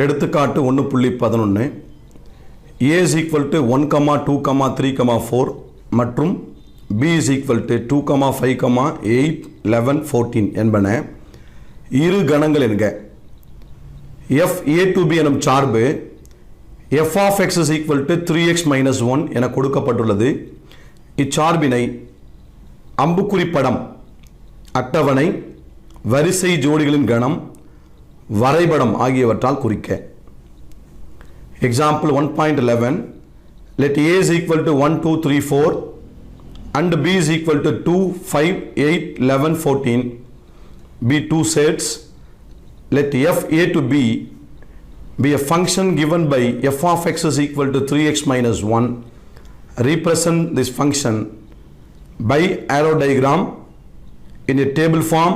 எடுத்துக்காட்டு 1.11 a is equal to 1, 2, 3, 4 மற்றும் b is equal to 2, 5, 8, 11, 14 என்பன இரு கணங்கள் என்க. f a to b எனும் சார்பு f of x is equal to 3x minus 1 என கொடுக்கப்பட்டுள்ளது. இச்சார்பினை அம்புக்குறி படம், அட்டவணை, வரிசை ஜோடிகளின் கணம், வரைபடம் ஆகியவற்றால் குறிக்க. Example 1.11 let a is equal to 1, 2, 3, 4 and b is equal to 2, 5, 8, 11, 14 be two sets. Let f a to b be a function given by f of x is equal to 3x minus 1. Represent this function by arrow diagram in a table form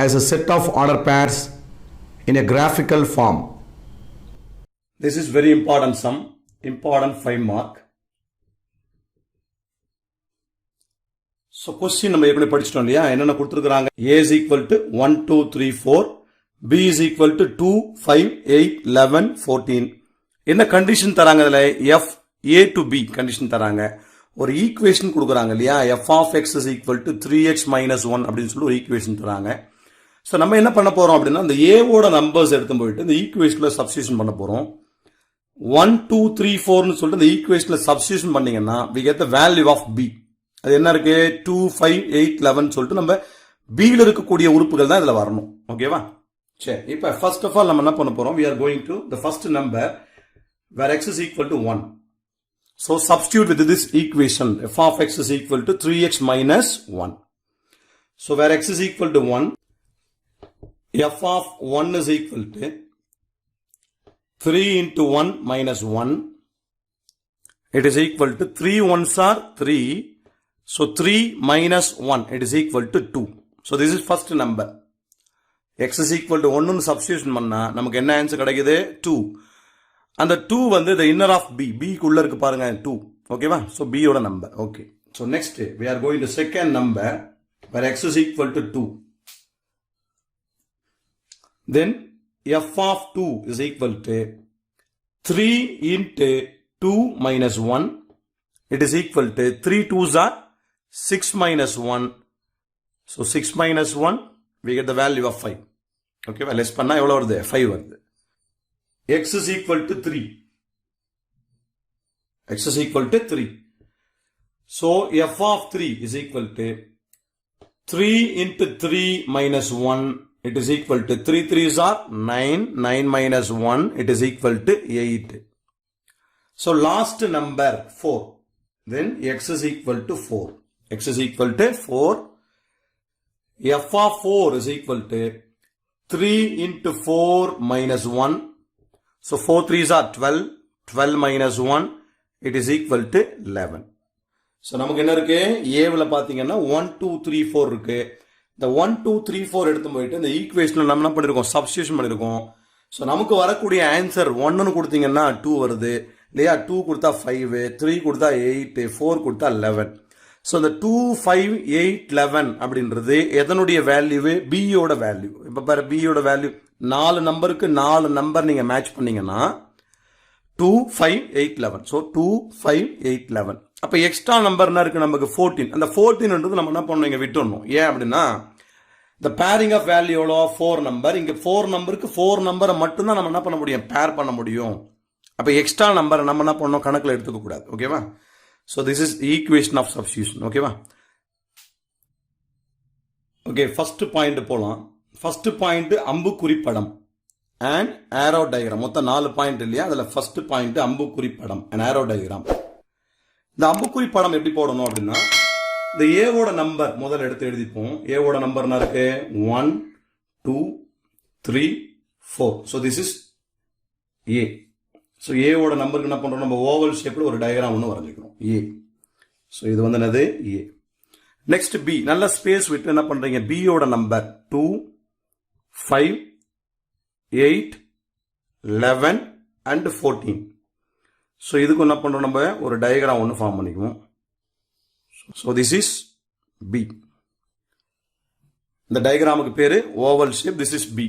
as a set of order pairs in a graphical form. This is very important sum, important 5 mark. So question நம்ம ஏற்கனவே படிச்சிட்டோம் இல்லையா, என்னென்ன கொடுத்திருக்காங்க. a is equal to 1, 2, 3, 4, b is equal to 2, 5, 8, 11, 14. என்ன condition தராங்க இதுல, f a to b condition தராங்க. ஒரு ஈக்குவேஷன் கொடுக்குறாங்க இல்லையா, f of x is equal to 3x minus 1 அப்படின்னு சொல்லி ஒரு ஈக்குவேஷன் தராங்க. ஸோ நம்ம என்ன பண்ண போறோம் அப்படின்னா, இந்த ஏவோட நம்பர்ஸ் எடுத்து போயிட்டு இந்த ஈக்குவேஷன்ல சப்ஸ்டியூஷன் பண்ண போறோம். 1, 2, 3, 4 சொல்லிட்டு இந்த ஈக்குவேஷன்ல சப்ஸ்டியூஷன் பண்ணீங்கன்னா we get the value of b. அது என்ன இருக்கு, 2, 5, 8, 11 சொல்லிட்டு நம்ம b ல இருக்கக்கூடிய உறுப்புகள் தான் இதுல வரணும். ஓகேவா? சரி, இப்போ ஃபர்ஸ்ட் ஆஃப் ஆல் நம்ம என்ன பண்ண போறோம், we are going to the first number where x is equal to 1. So substitute with this equation f of x is equal to 3x minus 1. So where x is equal to 1, f of 1 is equal to 3 into 1 minus 1. It is equal to 3 ones are 3. So 3 minus 1, it is equal to 2. So this is first number. X is equal to 1 substitution பண்ணா நமக்கு என்ன answer கிடைக்குது, 2. அந்த 2 வந்து the inner of b, b குள்ள இருக்கு பாருங்க 2. ஓகேவா? So b ஓட number. Okay. So next we are going to second number where x is equal to 2. Then f of 2 is equal to 3 into 2 minus 1. It is equal to 3 2s are 6 minus 1. So 6 minus 1, we get the value of 5. Okay, well, let's panna evlo varudhu, 5 varudhu. X is equal to 3. X is equal to 3. So f of 3 is equal to 3 into 3 minus 1. It is equal to 3 3s are 9, 9 minus 1, it is equal to 8. So last number 4. Then x is equal to 4. X is equal to 4. F of 4 is equal to 3 into 4 minus 1. So 4 3s are 12, 12 minus 1, it is equal to 11. So நமக்கு என்ன இருக்கு, ஏவுல பாத்தீங்கன்னா 1, 2, 3, 4 இருக்கு. இந்த 1, 2, 3, 4 எடுத்து போயிட்டு இந்த ஈக்குவேஷன்ல நம்ம என்ன பண்ணிருக்கோம், சப்ஸ்டியூஷன் பண்ணிருக்கோம். ஸோ நமக்கு வரக்கூடிய ஆன்சர் 1 கொடுத்தீங்கன்னா 2 வருது இல்லையா, 2 கொடுத்தா 5, 3 கொடுத்தா 8, 4 கொடுத்தா 11. ஸோ இந்த 2, 5, 8, 11 அப்படின்றது எதனுடைய வேல்யூ, பியோட வேல்யூ. இப்போ பாரு, பியோட வேல்யூ 4 நம்பருக்கு 4 நம்பர் நீங்க மேட்ச் பண்ணீங்கன்னா 2, 5, 8, 11. ஸோ 2, 5, 8, 11. அப்ப எக்ஸ்ட்ரா நம்பர் என்ன இருக்கு நமக்கு, 14. அந்த 14 நம்ம என்ன பண்ணணும், இங்க விட்டுறணும். ஏன் அப்படின்னா இந்த பேரிங் ஆஃப் வேல்யூல 4 நம்பர், இங்க 4 நம்பருக்கு 4 நம்பரை மட்டும் தான் நம்ம என்ன பண்ண முடியும், பேர் பண்ண முடியும். அப்ப எக்ஸ்ட்ரா நம்பரை நம்ம என்ன பண்ணணும், கணக்குல எடுத்துக்க கூடாது. ஓகேவா? So this is equation of substitution. ஓகேவா? ஓகே, ஃபர்ஸ்ட் பாயிண்ட் போலாம். ஃபர்ஸ்ட் பாயிண்ட் அம்புக்குறி படம் அண்ட் ஆரோ டயக்ராம். மொத்தம் 4 பாயிண்ட் இல்லையா, அதுல ஃபர்ஸ்ட் பாயிண்ட் அம்புக்குறி படம் அண்ட் ஆரோ டயக்ராம். இந்த அம்புக்குறி படம் எப்படி போடணும் அப்படின்னா, இந்த ஏவோட நம்பர் முதல்ல எடுத்து எழுதிப்போம். ஏவோட நம்பர் என்ன இருக்கு, 1, 2, 3, 4. So this is a. So ஏவோட நம்பருக்கு என்ன பண்றோம், நம்ம ஓவல் ஷேப்ல ஒரு டயக்ராம் ஒன்று வரைஞ்சிக்கிறோம், ஏ. ஸோ இது வந்து என்னது, ஏ. நெக்ஸ்ட் பி, நல்ல ஸ்பேஸ் விட்டு என்ன பண்றீங்க, பியோட நம்பர் 2, 5, 8, 11 and 14. ஸோ இதுக்கு என்ன பண்றோம், நம்ம ஒரு டயக்ராம் ஒன்று ஃபார்ம் பண்ணிக்குவோம். So this is B. இந்த டயக்ராமுக்கு பேரு oval shape. This is B.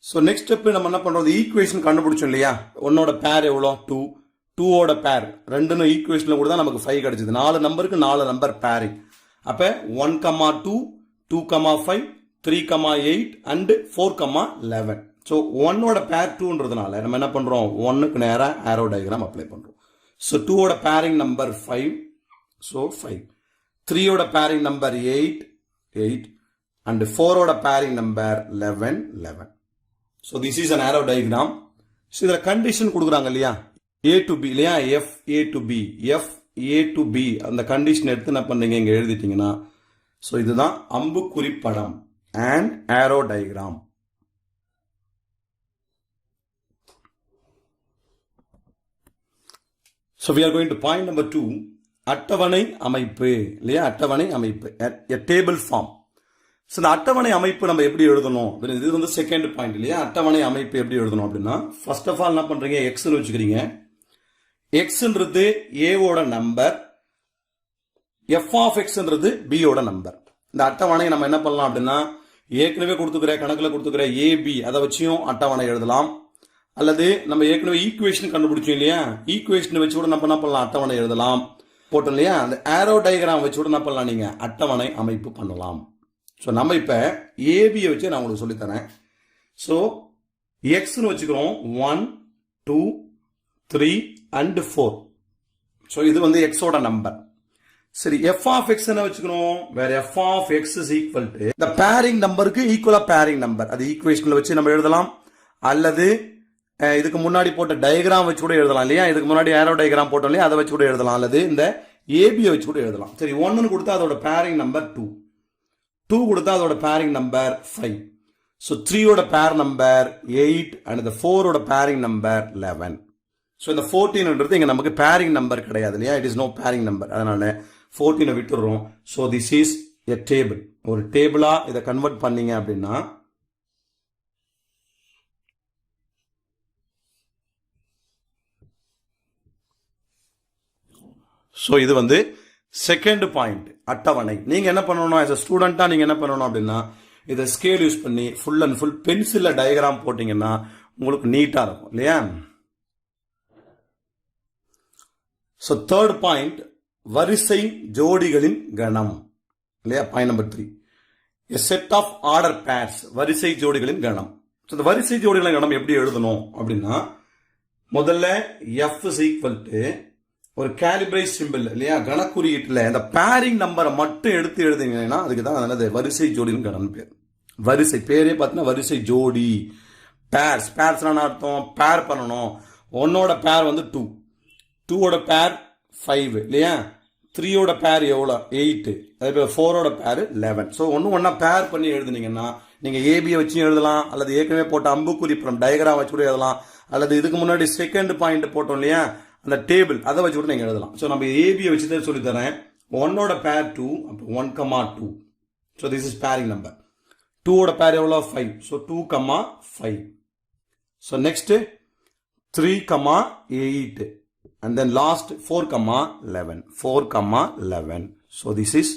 So next step நம்ம என்ன பண்றோம், ஈக்குவேஷன் கண்டுபிடிச்சோம் இல்லையா, ஒன்னோட பேர் எவ்வளோ 2, 2ஓட பேர் ரெண்டுன்னு ஈக்குவேஷன்ல கூட தான் நமக்கு 5 கிடைச்சது. 4 நம்பருக்கு 4 நம்பர் பேரிங். அப்ப 1,2, 2,5, 3,8 அண்ட் 4,11. ஸோ 1ஓட பேர் 2ன்றதுனால நம்ம என்ன பண்றோம், 1க்கு நேராக ஆரோ டயக்ராம் அப்ளை பண்றோம். ஸோ 2ஓட பேரிங் நம்பர் 5, ஸோ 5. 3ஓட பேரிங் நம்பர் 8, 8 அண்ட் 4ஓட pairing number 11, 11. So this is an arrow diagram. So இதில் கண்டிஷன் கொடுக்குறாங்க இல்லையா, A to B இல்லையா, F A to B, F A to B அந்த condition எடுத்து என்ன பண்ணீங்க இங்க எழுதிட்டீங்கன்னா, ஸோ இதுதான் அம்புக்குறி படம் and arrow diagram. So we are going to point number 2, அட்டவணை அமைப்பு இல்லையா, அட்டவணை அமைப்பு, a table form. ஸோ இந்த அட்டவணை அமைப்பு நம்ம எப்படி எழுதணும், இது வந்து செகண்ட் பாயிண்ட் இல்லையா. அட்டவணை அமைப்பு எப்படி எழுதணும் அப்படின்னா, ஃபர்ஸ்ட் ஆஃப் ஆல் என்ன பண்றீங்க, எக்ஸ்னு வச்சுக்கிறீங்க. எக்ஸ்ன்றது ஏவோட நம்பர், எஃப் ஆஃப் எக்ஸ்ன்றது பியோட நம்பர். இந்த அட்டவணை நம்ம என்ன பண்ணலாம் அப்படின்னா, ஏற்கனவே கொடுத்துக்கிற கணக்குல கொடுத்துக்கிற ஏபி அதை வச்சியும் அட்டவணை எழுதலாம், அல்லது நம்ம ஏற்கனவே ஈக்குவேஷன் கண்டுபிடிச்சோம் இல்லையா, ஈக்குவேஷன் வச்சு கூட நம்ம என்ன பண்ணலாம், அட்டவணை எழுதலாம். போட்டோம் இல்லையா, அந்த ஆரோ டயக்ராம் வச்சு கூட என்ன பண்ணலாம், நீங்க அட்டவணை அமைப்பு பண்ணலாம். ஸோ நம்ம இப்ப ஏபியை வச்சு நான் உங்களுக்கு சொல்லித்தரேன். ஸோ எக்ஸ்னு வச்சுக்கிறோம் 1, 2, 3 அண்ட் 4. ஸோ இது வந்து எக்ஸோட நம்பர். சரி, எஃப் ஆஃப் எக்ஸ் என்ன வச்சுக்கணும், வேற F of X is equal to இந்த பேரிங் நம்பருக்கு ஈக்குவலா பேரிங் நம்பர், அது ஈக்குவேஷன்ல வச்சு நம்ம எழுதலாம், அல்லது இதுக்கு முன்னாடி போட்ட டயக்ராம் வச்சு கூட எழுதலாம் இல்லையா, இதுக்கு முன்னாடி ஆரோ டயக்ராம் போட்டோம் இல்லையா, அதை வச்சு கூட எழுதலாம், அல்லது இந்த ஏபியை வச்சு கூட எழுதலாம். சரி, 1 கொடுத்தா அதோட பேரிங் நம்பர் 2, 2 கொடுத்தா அதோட பேரிங் நம்பர் 5. ஸோ 3ஓட பேர் நம்பர் 8 அண்ட் இந்த 4ஓட பேரிங் நம்பர் 11. ஸோ இந்த 14ன்றது இங்க நமக்கு பேரிங் நம்பர் கிடையாது இல்லையா, it is no pairing number, அதனால 14 விட்டுடுறோம். So this is a table. ஒரு டேபிளா இதை கன்வெர்ட் பண்ணீங்க அப்படின்னா, ஸோ இது வந்து செகண்ட் பாயிண்ட் அட்டவணை. நீங்க என்ன பண்ணணும், as a ஸ்டூடெண்டா நீங்க என்ன பண்ணணும் அப்படின்னா, இதை ஸ்கேல் யூஸ் பண்ணி ஃபுல் அண்ட் ஃபுல் பென்சில்ல டயக்ராம் போட்டீங்கன்னா உங்களுக்கு நீட்டா இருக்கும் இல்லையா. ஸோ தேர்ட் பாயிண்ட் வரிசை ஜோடிகளின் கணம் இல்லையா, point number 3, a set of order pairs, வரிசை ஜோடிகளின் கணம். ஸோ இந்த வரிசை ஜோடிகளின் கணம் எப்படி எழுதணும் அப்படின்னா, முதல்ல F is equal to ஒரு கேலிபிரேட் சிம்பிள் இல்லையா, கணக்குறியீட்டுல இந்த பேரிங் நம்பரை மட்டும் எடுத்து எழுதுங்கன்னா அதுக்கு தான் என்னது வரிசை ஜோடின்னு கணம் பேர். வரிசை பேரே பார்த்தீங்கன்னா வரிசை ஜோடி. பேர்ஸ், பேர்ஸ்னா அர்த்தம் பேர் பண்ணணும். 1ஓட பேர் வந்து 2, 2ஓட பேர் 5 இல்லையா, 3ஓட பேர் எவ்வளோ 8, அதே போல 4ஓட பேர் 11. ஸோ ஒன்னா பேர் பண்ணி எழுதுனீங்கன்னா நீங்க ஏபியை வச்சு எழுதலாம், அல்லது ஏற்கனவே போட்ட அம்புக்குறி டயக்ராம் வச்சு கூட எழுதலாம், அல்லது இதுக்கு முன்னாடி செகண்ட் பாயிண்ட் போட்டோம் இல்லையா அந்த டேபிள், அதை வச்சு கூட நீங்க எழுதலாம். ஸோ நம்ம ஏபியை வச்சு தான் சொல்லி தரேன். 1ஓட பேர் 2, அப்போ 1,2. So this is pairing number. 2ஓட பேர் எவ்வளோ 5, so 2,5. So next 3,8 and then last 4,11, 4,11. So this is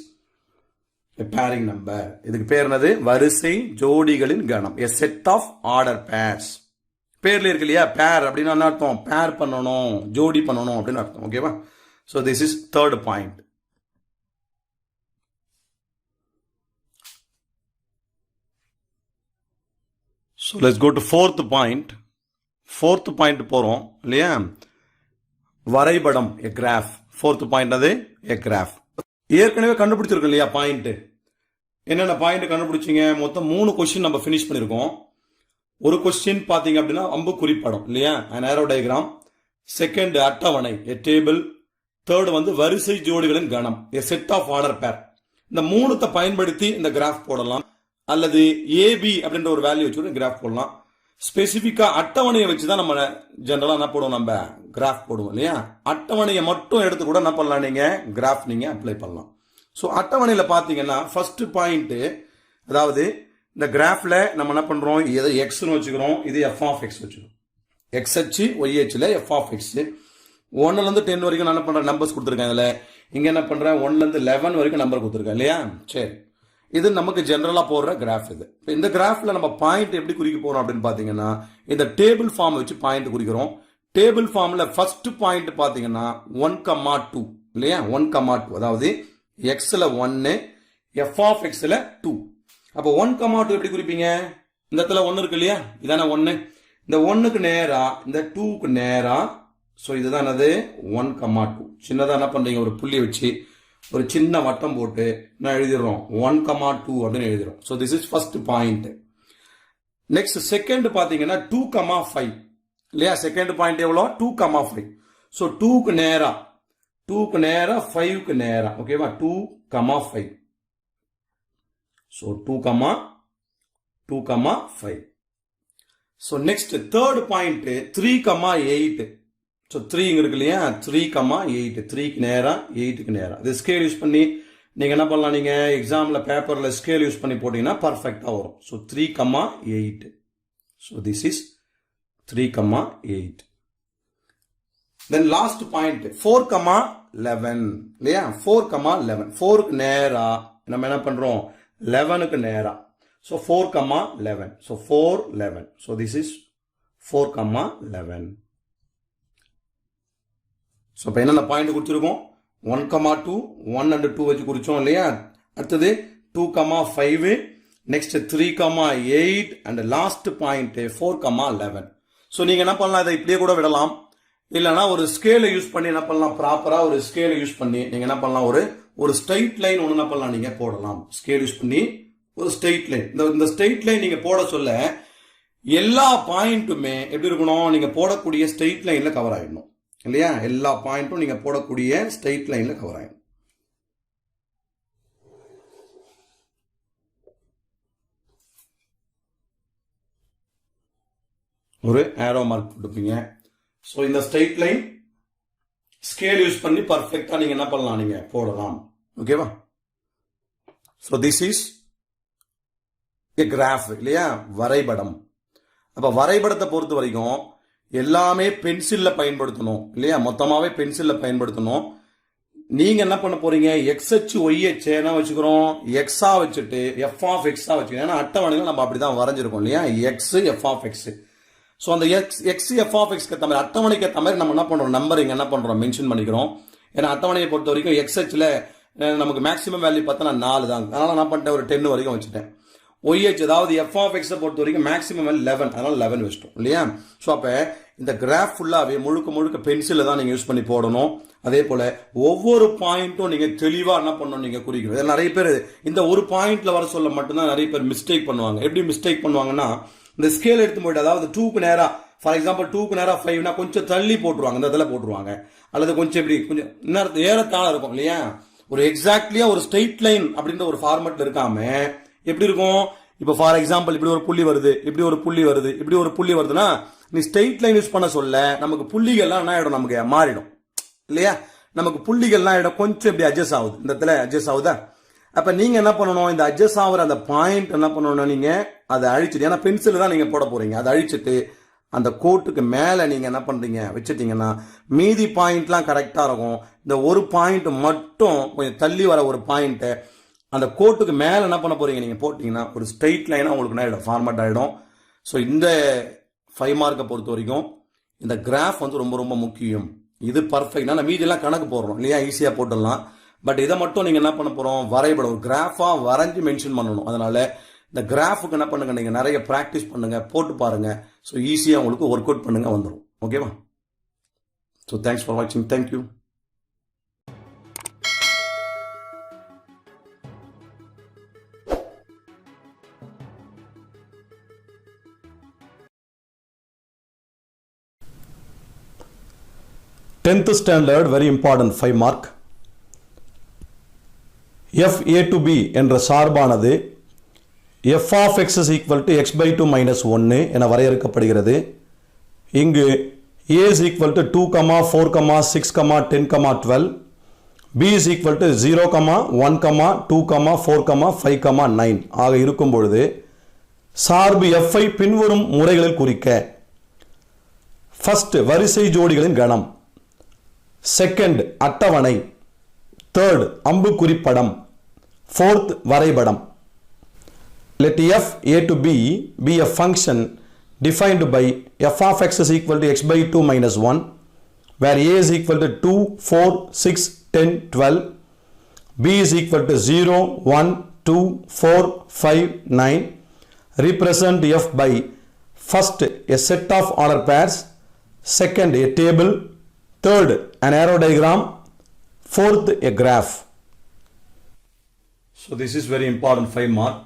a pairing number. இதுக்கு பேர் என்னது, வரிசை ஜோடிகளின் கணம், a set of order pairs. பேர்ல இருக்கு இல்லையா, பேர் அப்படின்னா என்ன அர்த்தம், பேர் பண்ணணும், ஜோடி பண்ணணும் அப்படின்னு அர்த்தம். ஓகேவா. So this is third point. So let's go to fourth point. Fourth point போறோம் இல்லையா, வரைபடம், எ கிராஃப். ஃபோர்த் பாயிண்ட் அது எ கிராஃப். ஏற்கனவே கண்டுபிடிச்சிருக்கோம் இல்லையா பாயிண்ட், என்னென்ன பாயிண்ட் கண்டுபிடிச்சிங்க, மொத்தம் 3 கொஸ்டின் நம்ம ஃபினிஷ் பண்ணிருக்கோம். ஒரு கொஸ்டின் பாத்தீங்க அப்படின்னா அம்புக்குறி படம் இல்லையா, an arrow diagram. செகண்ட் அட்டவணை, a table. தேர்ட் வந்து வரிசை ஜோடிகளின் கணம், a set of order pair. இந்த 3 பயன்படுத்தி இந்த கிராஃப் போடலாம், அல்லது ஏபி அப்படின்ற ஒரு வேல்யூ வச்சு கிராஃப் போடலாம். ஸ்பெசிபிக்கா அட்டவணையை வச்சுதான் நம்ம ஜெனரலா என்ன போடுவோம், நம்ம கிராஃப் போடுவோம் இல்லையா. அட்டவணையை மட்டும் எடுத்து கூட என்ன பண்ணலாம், நீங்க கிராஃப் நீங்க அப்ளை பண்ணலாம். ஸோ அட்டவணையில பாத்தீங்கன்னா ஃபர்ஸ்ட் பாயிண்ட், அதாவது இந்த கிராஃப்ல நம்ம என்ன பண்றோம், இதை எக்ஸ்னு வச்சுக்கிறோம், இது எஃப் ஆஃப் எக்ஸ் வச்சுக்கிறோம். எக்ஸ் ஹெச் ஒய் ஹெச்ல எஃப் ஆஃப் எக்ஸ். 1ல இருந்து 10 வரைக்கும் நான் என்ன பண்றேன், நம்பர்ஸ் கொடுத்துருக்கேன். இதுல இங்க என்ன பண்றேன், 1ல இருந்து 11 வரைக்கும் நம்பர் கொடுத்துருக்கேன் இல்லையா. சரி, இது நமக்கு ஜெனரலா போடுற கிராஃப். இது இந்த கிராஃப்ல நம்ம பாயிண்ட் எப்படி குறிக்க போறோம் அப்படின்னு பாத்தீங்கன்னா இந்த டேபிள் ஃபார்ம் வச்சு பாயிண்ட் குறிக்கிறோம். டேபிள் ஃபார்ம்ல ஃபர்ஸ்ட் பாயிண்ட் பாத்தீங்கன்னா 1,2 இல்லையா, 1,2 அதாவது எக்ஸ்ல 1 f of xல 2. அப்ப 1,2 எப்படி குறிப்பீங்க? இந்த இடத்துல 1 இருக்கு இல்லையா, இதான 1. இந்த 1க்கு நேரா இந்த 2க்கு நேரா, சோ இதுதான் என்னது 1,2. சின்னதா என்ன பண்றீங்க, ஒரு புள்ளி வச்சு ஒரு சின்ன வட்டம் போட்டு நான் எழுதிடுறோம் 1,2 அப்படின்னு எழுதிடுறோம். So this is first point. Next second பாத்தீங்கன்னா 2,5 இல்லையா, செகண்ட் பாயிண்ட் எவ்வளோ 2,5. சோ 2க்கு நேரா 5க்கு நேரா, ஓகேவா, 2,5. So 2,5. So next third point 3,8. So 3 இருக்கு இல்லையா, 3,8, 3க்கு நேரா 8க்கு நேரா. இது ஸ்கேல் யூஸ் பண்ணி நீங்க என்ன பண்ணலாம், நீங்க எக்ஸாம்ல பேப்பர்ல ஸ்கேல் யூஸ் பண்ணி போட்டீங்கன்னா பர்ஃபெக்டா வரும். So 3,8. So this is 3,8. Then last point 4,11 இல்லையா, 4,11. 4க்கு நேரா நம்ம என்ன பண்றோம் 11க்கு நேரா. So 4,11. So 4,11. So this is 4,11. So இப்போ என்னென்ன பாயிண்ட் கொடுத்துருக்கோம், 1,2, 1 and 2 வச்சு குறிச்சோம் இல்லையா. அடுத்தது 2,5, next 3,8 and last point 4,11. So நீங்க என்ன பண்ணலாம், இதை இப்படியே கூட விடலாம், இல்லைன்னா ஒரு ஸ்கேலை யூஸ் பண்ணி என்ன பண்ணலாம், ப்ராப்பரா ஒரு ஸ்கேலை யூஸ் பண்ணி நீங்க என்ன பண்ணலாம், ஒரு ஸ்ட்ரைட் லைன் ஒன்று என்ன பண்ணலாம், நீங்க போடலாம். ஸ்கேல் யூஸ் பண்ணி ஒரு ஸ்ட்ரைட் லைன். இந்த ஸ்ட்ரைட் லைன் நீங்க போட சொல்ல எல்லா பாயிண்ட்டுமே எப்படி இருக்கணும், நீங்க போடக்கூடிய ஸ்ட்ரைட் லைன்ல கவர் ஆயிடணும் இல்லையா. எல்லா பாயிண்ட்டும் நீங்க போடக்கூடிய ஸ்ட்ரைட் லைன்ல கவர் ஆகும். ஒரு ஏரோ மார்க் கொடுப்பீங்க. சோ இந்த ஸ்ட்ரைட் லைன் ஸ்கேல் யூஸ் பண்ணி பர்ஃபெக்ட்டா நீங்க என்ன பண்ணலாம், நீங்க போடலாம். ஓகேவா. So this is a graph இல்லையா, வரைபடம். அப்ப வரைபடத்தை பொறுத்த வரைக்கும் எல்லாமே பென்சில்ல பயன்படுத்தணும் இல்லையா, மொத்தமாவே பென்சில்ல பயன்படுத்தணும். நீங்க என்ன பண்ண போறீங்க, எக்ஸ் அச்சு ஒய் அச்சு என்ன வச்சுக்கிறோம், எக்ஸா வச்சுட்டு எஃப் ஆஃப் எக்ஸா வச்சுக்கணும். ஏன்னா அட்டவணையில நம்ம அப்படிதான் வரைஞ்சிருக்கோம் இல்லையா, X F of X. So அந்த எக்ஸ் எஃப் ஆஃப் எக்ஸ்க்கு ஏற்ற மாதிரி அட்டவணைக்கு ஏற்ற மாதிரி நம்ம என்ன பண்றோம், நம்பர் இங்க என்ன பண்றோம் மென்ஷன் பண்ணிக்கிறோம். ஏன்னா அட்டவணையை பொறுத்த வரைக்கும் எக்ஸ் அச்சுல நமக்கு மேக்ஸிமம் வேல்யூ பார்த்தா 4 தான், அதனால நான் பண்ணிட்டேன் ஒரு 10 வரைக்கும் வச்சுட்டேன். ஒய்ஹெச் அதாவது எஃப் ஆஃப் எக்ஸை பொறுத்த வரைக்கும் மேக்ஸிமம் 11, அதனால 11 வச்சிட்டோம் இல்லையா. ஸோ அப்போ இந்த கிராஃப் ஃபுல்லாகவே முழுக்க பென்சிலை தான் நீங்கள் யூஸ் பண்ணி போடணும். அதே போல ஒவ்வொரு பாயிண்ட்டும் நீங்கள் தெளிவாக என்ன பண்ணணும், நீங்கள் குறிக்கணும். நிறைய பேர் இந்த ஒரு பாயிண்ட்ல வர சொல்ல மட்டும்தான் நிறைய பேர் மிஸ்டேக் பண்ணுவாங்க. எப்படி மிஸ்டேக் பண்ணுவாங்கன்னா, இந்த ஸ்கேல் எடுத்து போயிட்டு அதாவது 2க்கு நேரா, ஃபார் எக்ஸாம்பிள் 2க்கு நேரா 5னா கொஞ்சம் தள்ளி போட்டுருவாங்க, இந்த இதில் போட்டுருவாங்க. அல்லது கொஞ்சம் இப்படி கொஞ்சம் இன்னும் ஏறத்தாழ இருக்கும் இல்லையா. ஒரு எக்ஸாக்ட்லியா ஒரு ஸ்ட்ரெயிட் லைன் அப்படின்ற ஒரு ஃபார்மேட்ல இருக்காம எப்படி இருக்கும், இப்போ ஃபார் எக்ஸாம்பிள் இப்படி ஒரு புள்ளி வருது, இப்படி ஒரு புள்ளி வருது, இப்படி ஒரு புள்ளி வருதுன்னா நீ ஸ்ட்ரெயிட் லைன் யூஸ் பண்ண சொல்ல நமக்கு புள்ளிகள்லாம் என்ன ஆயிடும், நமக்கு மாறிடும் இல்லையா. நமக்கு புள்ளிகள்லாம் ஆயிடும், கொஞ்சம் இப்படி அட்ஜஸ்ட் ஆகுது, இந்த இடத்துல அட்ஜஸ்ட் ஆகுதா. அப்ப நீங்க என்ன பண்ணணும், இந்த அட்ஜஸ்ட் ஆகுற அந்த பாயிண்ட் என்ன பண்ணணும், நீங்க அதை அழிச்சிட்டு, ஏன்னா பென்சில் தான் நீங்க போட போறீங்க, அதை அழிச்சிட்டு அந்த கோட்டுக்கு மேல நீங்க என்ன பண்றீங்க வச்சுட்டீங்கன்னா மீதி பாயிண்ட்லாம் கரெக்டா இருக்கும். இந்த ஒரு பாயிண்ட் மட்டும் கொஞ்சம் தள்ளி வர ஒரு பாயிண்ட் அந்த கோட்டுக்கு மேல என்ன பண்ண போறீங்க, நீங்க போட்டீங்கன்னா ஒரு ஸ்ட்ரெயிட் லைனா உங்களுக்கு ஆயிடும், ஃபார்மேட் ஆயிடும். ஸோ இந்த 5 மார்க்கை பொறுத்த வரைக்கும் இந்த கிராஃப் வந்து ரொம்ப ரொம்ப முக்கியம். இது பர்ஃபெக்ட். நான் மீதி எல்லாம் கணக்கு போடுறோம் இல்லையா, ஈஸியா போட்டுடலாம். பட் இதை மட்டும் நீங்க என்ன பண்ண போறோம், வரைபடம் ஒரு கிராஃபா வரைஞ்சு மென்ஷன் பண்ணணும். அதனால இந்த கிராஃபுக்கு என்ன பண்ணுங்க, நீங்க நிறைய பிராக்டிஸ் பண்ணுங்க, போட்டு பாருங்க. ஸோ ஈஸியா உங்களுக்கு ஒர்க் அவுட் பண்ணுங்க, வந்துடும். ஓகேவா. ஸோ தேங்க்ஸ் ஃபார் வாட்சிங். Thank you. Tenth standard very important 5 mark. f a to b என்ற சார்பானது f of x is equal to x by 2 minus 1 என வரையறுக்கப்படுகிறது. இங்கு a is equal to 2, 4, 6, 10, 12, b is equal to 0, 1, 2, 4, 5, 9 ஆக இருக்கும் பொழுது சார்பு f ஐ பின்வரும் முறைகளில் குறிக்க. ஃபர்ஸ்ட் வரிசை ஜோடிகளின் கணம், செகண்ட் அட்டவணை, தேர்ட் அம்புக்குறி படம், ஃபோர்த் வரைபடம். let f a to b be a function defined by f of x is equal to x by 2 minus 1, where a is equal to 2, 4, 6, 10, 12, b is equal to 0, 1, 2, 4, 5, 9. Represent f by first a set of order pairs, second a table, third an arrow diagram, fourth a graph. So this is very important 5 mark.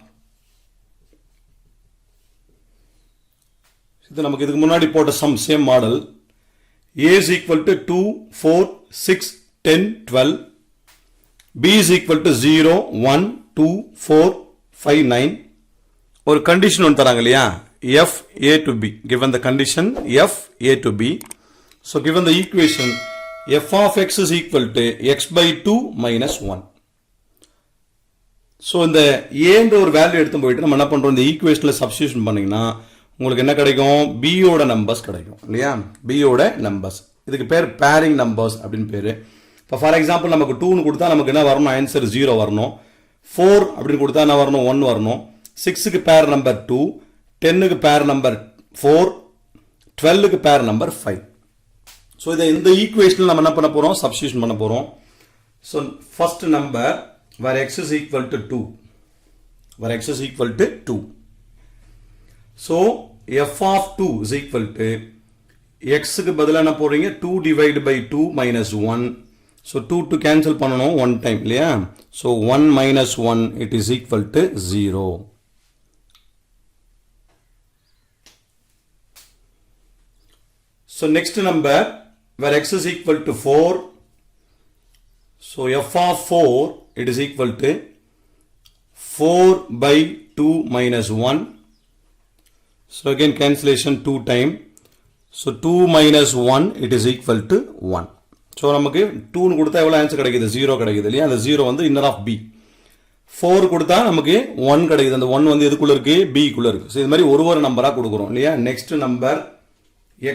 இது நமக்கு இதுக்கு முன்னாடி போட்ட same model. a is equal to 2, 4, 6, 10, 12. b is equal to 0, 1, 2, 4, 5, 9. ஒரு condition ஒன்று தராங்க இல்லையா, f a to b. Given the condition f a to b, so given the equation f of x is equal to x by 2 minus 1. So இந்த ஏன்ற ஒரு value எடுத்து போயிட்டு நம்ம என்ன பண்ணுறோம், இந்த ஈக்குவேஷனில் சப்ஸ்டியூஷன் பண்ணிங்கன்னா உங்களுக்கு என்ன கிடைக்கும், பியோட நம்பர்ஸ் கிடைக்கும் இல்லையா, பியோட நம்பர்ஸ். இதுக்கு பேர் பேரிங் நம்பர்ஸ் அப்படின்னு பேர். இப்போ ஃபார் எக்ஸாம்பிள் நமக்கு 2ன்னு கொடுத்தா நமக்கு என்ன வரணும், ஆன்சர் 0 வரணும். 4 அப்படின்னு கொடுத்தா என்ன வரணும், 1 வரணும். 6க்கு பேர் நம்பர் 2, 10க்கு பேர் நம்பர் 4, 12க்கு பேர் நம்பர் 5. ஸோ இதை இந்த ஈக்குவேஷனில் நம்ம என்ன பண்ண போகிறோம், சப்ஸ்டியூஷன் பண்ண போகிறோம். So first number where x is equal to 2, where x is equal to 2. So f of 2 is equal to x க்கு பதிலா என்ன போறீங்க, 2 divided by 2 minus 1. So 2 to cancel பண்ணனும் one time இல்லையா. So 1 minus 1 it is equal to 0. So next number where x is equal to 4. So f of 4 it is equal to 4 by 2 minus 1. So again cancellation 2 time. So 2 minus 1 it is equal to 1. So நமக்கு 2 னு கொடுத்தா எவ்வளவு answer கிடைக்குது, 0 கிடைக்குது இல்லையா. அந்த 0 வந்து inner of b. 4 கொடுத்தா நமக்கு 1 கிடைக்குது. அந்த 1 வந்து எதுக்குள்ள இருக்கு, b குள்ள இருக்கு. So இது மாதிரி ஒரு நம்பரா கொடுக்கிறோம் இல்லையா. Next number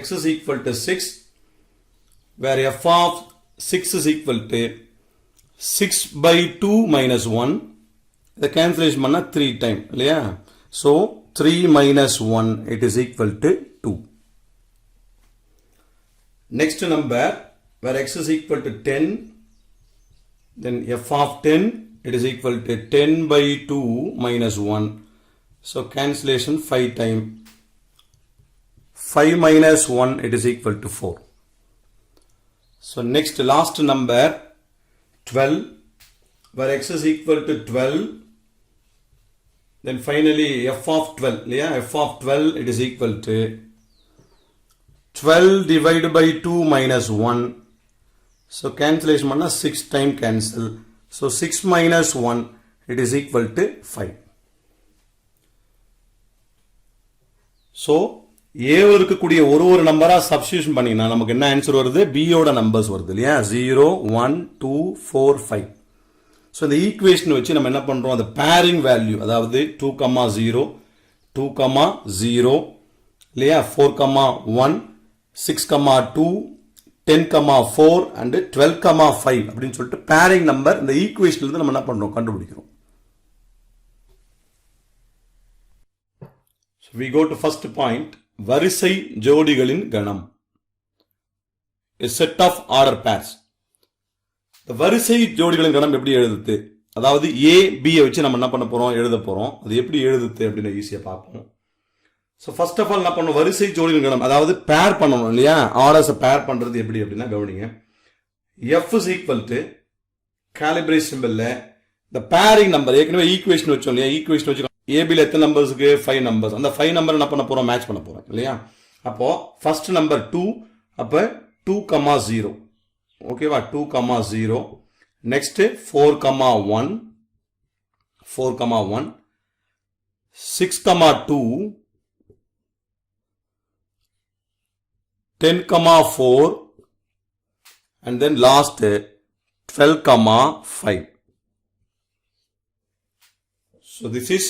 x is equal to 6, where f of 6 is equal to 6 by 2 minus 1. The cancellation பண்ணா 3 time இல்லையா. So 3 minus 1 it is equal to 2. Next number where x is equal to 10, then f of 10 it is equal to 10 by 2 minus 1. So cancellation 5 time. 5 minus 1 it is equal to 4. So next last number 12, where x is equal to 12, then finally f of 12, yeah, f of 12 it is equal to 12 divided by 2 minus 1. So cancellation manna 6 time cancel. So 6 minus 1 it is equal to 5. So a இருக்கக்கூடிய ஒரு நம்பரா substitution பண்ணினா நமக்கு என்ன answer வருது, b யோட numbers வருது இல்லையா. 0, 1, 2, 4, 5. சோ இந்த ஈக்குவேஷன் வச்சு நம்ம என்ன பண்றோம், அந்த பேரிங் வேல்யூ, அதாவது 2, 0, 2, 0 இல்லையா, 4, 1, 6, 2, 10, 4 and 12, 5 அப்படின்னு சொல்லிட்டு பேரிங் நம்பர் இந்த ஈக்குவேஷன்ல இருந்து நம்ம என்ன பண்றோம், கண்டுபிடிக்கிறோம். So we go to first point, வரிசை ஜோடிகளின் கணம். A set of order pairs. இந்த வரிசை ஜோடிகளின் கணம் எப்படி எழுதுது, அதாவது a b வச்சு நம்ம என்ன பண்ண போறோம், எழுத போறோம். அது எப்படி எழுதுது அப்படின்னு ஈஸியா பார்ப்போம். So first of all என்ன பண்ணணும், வரிசை ஜோடிகளின் கணம், அதாவது பேர் பண்ணணும் இல்லையா. ஆர்டர்ஸ் பேர் பண்றது எப்படி அப்படின்னா கவனிங்க. f is equal to calibration symbol the pairing number, ஏற்கனவே ஈக்குவேஷன் வச்சோம் இல்லையா. ஈக்குவேஷன் வச்சு AB ல எத்தனை நம்பர்ஸ்க்கு 5 நம்பர்ஸ், அந்த 5 நம்பர் என்ன பண்ண போறோம், மேட்ச் பண்ண போறோம் இல்லையா. அப்போ ஃபர்ஸ்ட் நம்பர் 2, அப்ப 2, 0 ஓகேவா, 2, 0. Next 4, 1, 4, 1, 6, 2, 10, 4 and then last 12, 5. So this is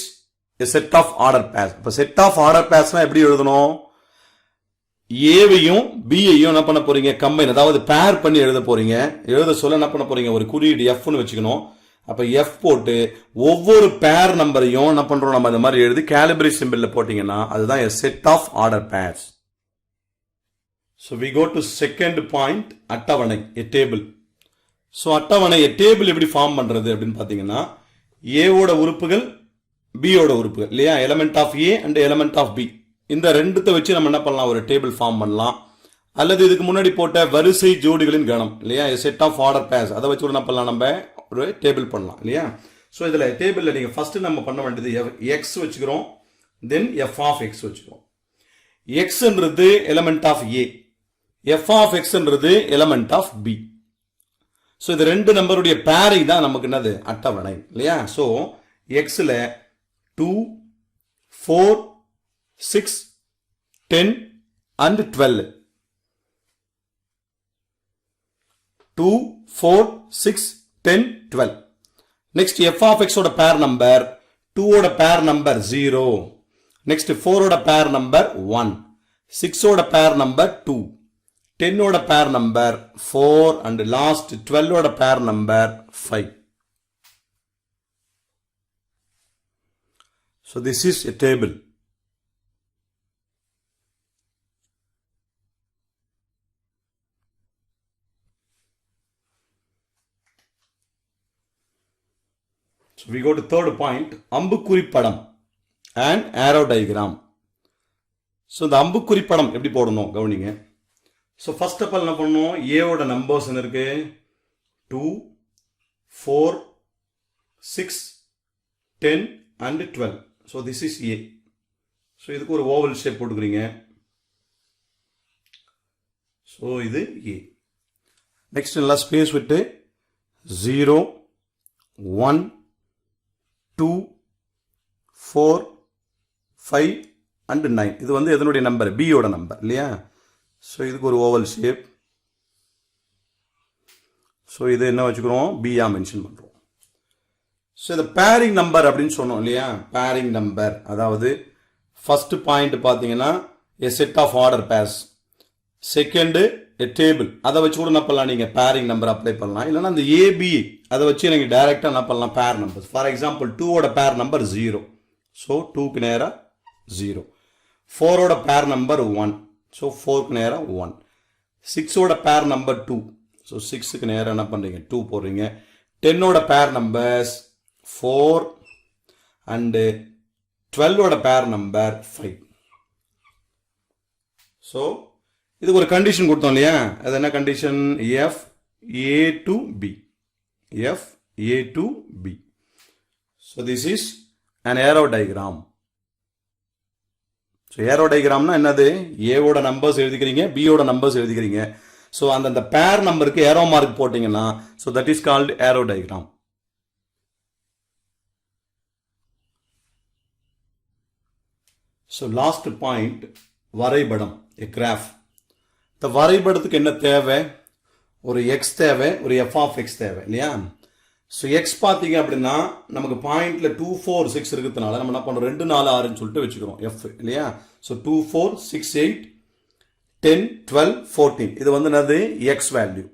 a set of order pairs. இப்ப set of order pairsனா எப்படி எழுதணும், ஏவையும் பியையும் என்ன பண்ண போறீங்க, கம்பைன், அதாவது பேர் பண்ணி எழுத போறீங்க. எழுத சொல்ல என்ன பண்ண போறீங்க, ஒரு குறியீடு F னு வச்சுக்கணும். அப்ப F போட்டு ஒவ்வொரு பேர் நம்பரையும் என்ன பண்றோம் நம்ம இந்த மாதிரி எழுதி கேலிபரி சிம்பிள்ல போட்டீங்கன்னா அதுதான் a set of order pairs. So we go to second point, அட்டவணை, a table. So அட்டவணை a table எப்படி ஃபார்ம் பண்றது அப்படின்னு பாத்தீங்கன்னா A ஓட உறுப்புகள் B ஓட உறுப்புகள் இல்லையா, element of A and element of B, இந்த ரெண்டுத்தை வச்சு நம்ம என்ன பண்ணலாம், ஒரு டேபிள் ஃபார்ம் பண்ணலாம். அல்லது இதுக்கு முன்னாடி போட்ட வரிசை ஜோடிகளின் கணம் இல்லையா, செட் ஆஃப் ஆர்டர் பேர்ஸ், அதை வச்சு என்ன பண்ணலாம், நம்ம ஒரு டேபிள் பண்ணலாம் இல்லையா. ஸோ இதில் டேபிளில் நீங்கள் ஃபர்ஸ்ட் நம்ம பண்ண வேண்டியது எக்ஸ் வச்சுக்கிறோம், தென் எஃப் ஆஃப் எக்ஸ் வச்சுக்கிறோம். எக்ஸ்ன்றது element of A, f of எக்ஸ்ன்றது எலமெண்ட் ஆஃப் பி. ஸோ இது ரெண்டு நம்பருடைய பேரை தான் நமக்கு என்னது அட்டவணை இல்லையா. ஸோ எக்ஸில் 2, 4, 6, 10 and 12. 2, 4, 6, 10, 12. Next f of x ஓட pair number 2 ஓட pair number 0. Next 4 ஓட pair number 1. 6 ஓட pair number 2. 10 ஓட pair number 4 and last 12 ஓட pair number 5. So this is a table. So we go to third point, அம்புக்குறி படம் and arrow diagram. So இந்த அம்புக்குறி படம் எப்படி போடணும் கவனிங்க. So first of all என்ன பண்ணணும், A ஓட நம்பர்ஸ் என்ன இருக்கு, 2, 4, 6, 10 and 12. So this is A. So இதுக்கு ஒரு oval shape போட்டுக்கிறீங்க. So இது A. Next நல்லா ஸ்பேஸ் விட்டு 0, 1, 2, 4, 5 and 9. இது வந்து எதனுடைய நம்பர், B ஓட நம்பர் இல்லையா. ஸோ இதுக்கு ஒரு ஓவல் ஷேப். ஸோ இது என்ன வச்சுக்கிறோம், பியா மென்ஷன் பண்றோம். ஸோ இந்த பேரிங் நம்பர் அப்படின்னு சொன்னோம் இல்லையா, பேரிங் நம்பர் அதாவது ஃபர்ஸ்ட் பாயிண்ட் பார்த்தீங்கன்னா a set of order pairs, second a table, அதை வச்சு கூட என்ன பண்ணலாம், நீங்க பேரிங் நம்பர் அப்ளை பண்ணலாம். இல்லைன்னா அந்த ஏபி அதை வச்சு நீங்க டைரக்டா என்ன பண்ணலாம், பேர் நம்பர். ஃபார் எக்ஸாம்பிள் 2 ஓட பேர் நம்பர் 0, ஸோ 2க்கு நேரா 0. 4 ஓட பேர் நம்பர் 1, ஸோ 4க்கு நேரா 1. 6 ஓட பேர் நம்பர் 2, ஸோ 6க்கு நேரா என்ன பண்றீங்க, 2 போடுறீங்க. 10 ஓட பேர் நம்பர்ஸ் 4 அண்ட் 12 ஓட பேர் நம்பர் 5. ஸோ இதுக்கு ஒரு கண்டிஷன் கொடுத்தோம் இல்லையா, அது என்ன condition, F A to B, F A to B. So this is an arrow diagram. So arrow diagramனா என்னது, A ஓட நம்பர்ஸ் எழுதிக்கிறீங்க, B ஓட நம்பர்ஸ் எழுதிக்கிறீங்க. ஸோ அந்த பேர் நம்பருக்கு ஏரோ மார்க் போட்டீங்கன்னா so that is called arrow diagram. So last point, வரைபடம், a graph. இந்த வரைபடத்துக்கு என்ன தேவை, ஒரு எக்ஸ் தேவை, ஒரு எஃப் ஆஃப் எக்ஸ் தேவை இல்லையா. ஸோ எக்ஸ் பார்த்தீங்க அப்படின்னா நமக்கு பாயிண்ட்ல 2, 4, 6 இருக்கிறதுனால நம்ம என்ன பண்ணுறோம், 2, 4, 6ன்னு சொல்லிட்டு வச்சுக்கிறோம் எஃப் இல்லையா. ஸோ 2, 4, 6, 8, 10, 12, 14 இது வந்து என்னது x value.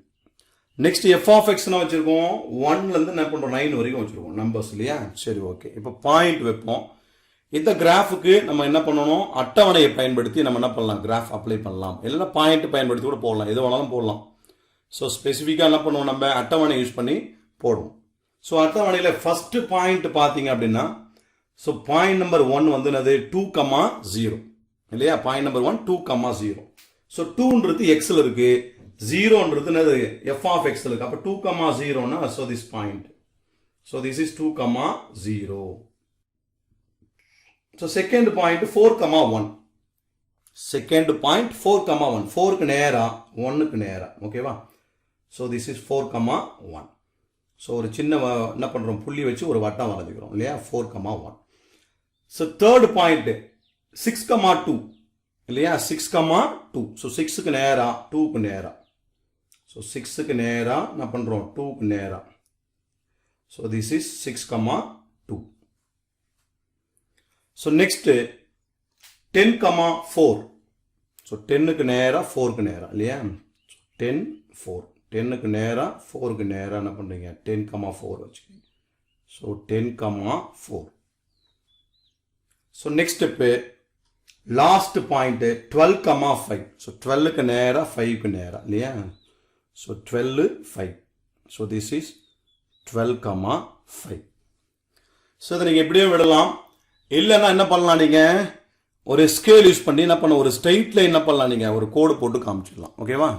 Next f of எக்ஸ்னா வச்சிருக்கோம் 1லேருந்து என்ன பண்ணுறோம் 9 வரைக்கும் வச்சிருக்கோம் நம்பர்ஸ் இல்லையா. சரி ஓகே, இப்போ பாயிண்ட் வைப்போம். இந்த கிராஃபுக்கு நம்ம என்ன பண்ணணும், அட்டவணையை பயன்படுத்தி நம்ம என்ன பண்ணலாம், கிராஃப் அப்ளை பண்ணலாம். இல்லைன்னா பாயிண்ட் பயன்படுத்தி கூட போடலாம், எது வேணாலும் போடலாம். ஸோ ஸ்பெசிஃபிக்காக என்ன பண்ணுவோம், நம்ம அட்டவணை யூஸ் பண்ணி போடுவோம். ஸோ அட்டவணையில் ஃபர்ஸ்ட் பாயிண்ட் பார்த்தீங்க அப்படின்னா, ஸோ பாயிண்ட் நம்பர் 1 வந்து என்னது 2,0 இல்லையா. Point number 1 2,0. ஸோ 2ன்றது எக்ஸில் இருக்கு, 0ன்றது என்னது எஃப் ஆஃப் எக்ஸில் இருக்கு. அப்போ 2,0னா so this point, so this is 2,0. So second point 4,1. Second point 4,1. 4க்கு நேரா 1க்கு நேரா ஓகேவா. So this is 4,1. So ஒரு சின்ன என்ன பண்றோம், புள்ளி வச்சு ஒரு வட்டம் வரைஞ்சுக்கிறோம் இல்லையா, 4,1. So third point 6,2 இல்லையா, 6,2. So 6க்கு நேரா 2க்கு நேரா. So 6க்கு நேரா என்ன பண்றோம், 2க்கு நேரா. So this is 6,2. So next 10,4. So 10க்கு நேரா 4க்கு நேரா இல்லையா. 10, 4. 10க்கு நேரா 4க்கு நேரா என்ன பண்றீங்க, 10,4 வச்சுக்கோங்க. So 10,4. So next step, last point 12,5. So 12 க்கு நேரா 5 க்கு நேரா இல்லையா? So 12 5. So this is 12,5. So இதை நீங்க எப்படியும் விடலாம். இல்லைன்னா என்ன பண்ணலாம் நீங்க ஒரு ஸ்கேல் யூஸ் பண்ணி என்ன பண்ண ஒரு ஸ்ட்ரெயிட் லைன் என்ன பண்ணலாம் நீங்க ஒரு கோடு போட்டு காமிச்சிடலாம். ஓகேவா?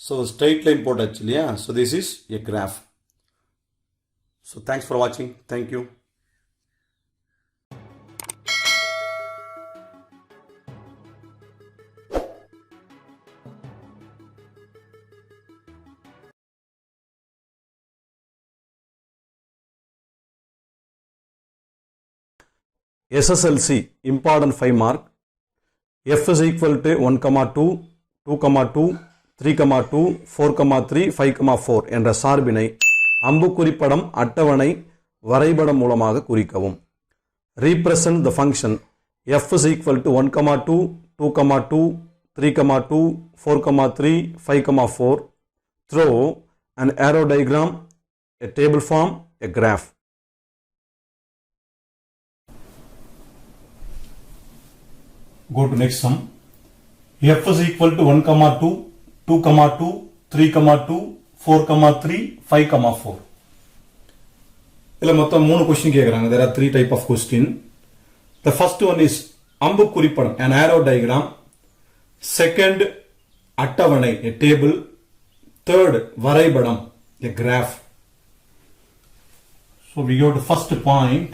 So straight line போட்டாச்சு இல்லையா? So this is a graph. So thanks for watching. Thank you. SSLC important 5 mark. F is equal to 1,2, 2,2, 3,2, 4,3, 5,4 என்ற சார்பினை அம்புக்குறிப்படம் அட்டவணை வரைபடம் மூலமாக குறிக்கவும். Represent the function f is equal to 1,2, 2,2, 3,2, 4,3, 5,4 through an arrow diagram, a table form, a graph. Go to next sum. F is equal to 1,2, 2,2, 3,2, 4,3, 5,4. இதில் மொத்தம் 3 question கேட்குறாங்க. There are 3 type of question. The first one is அம்பு குறிப்படம், an arrow diagram. Second, அட்டவணை, a table. Third, வரைபடம், a graph. So we go to first point.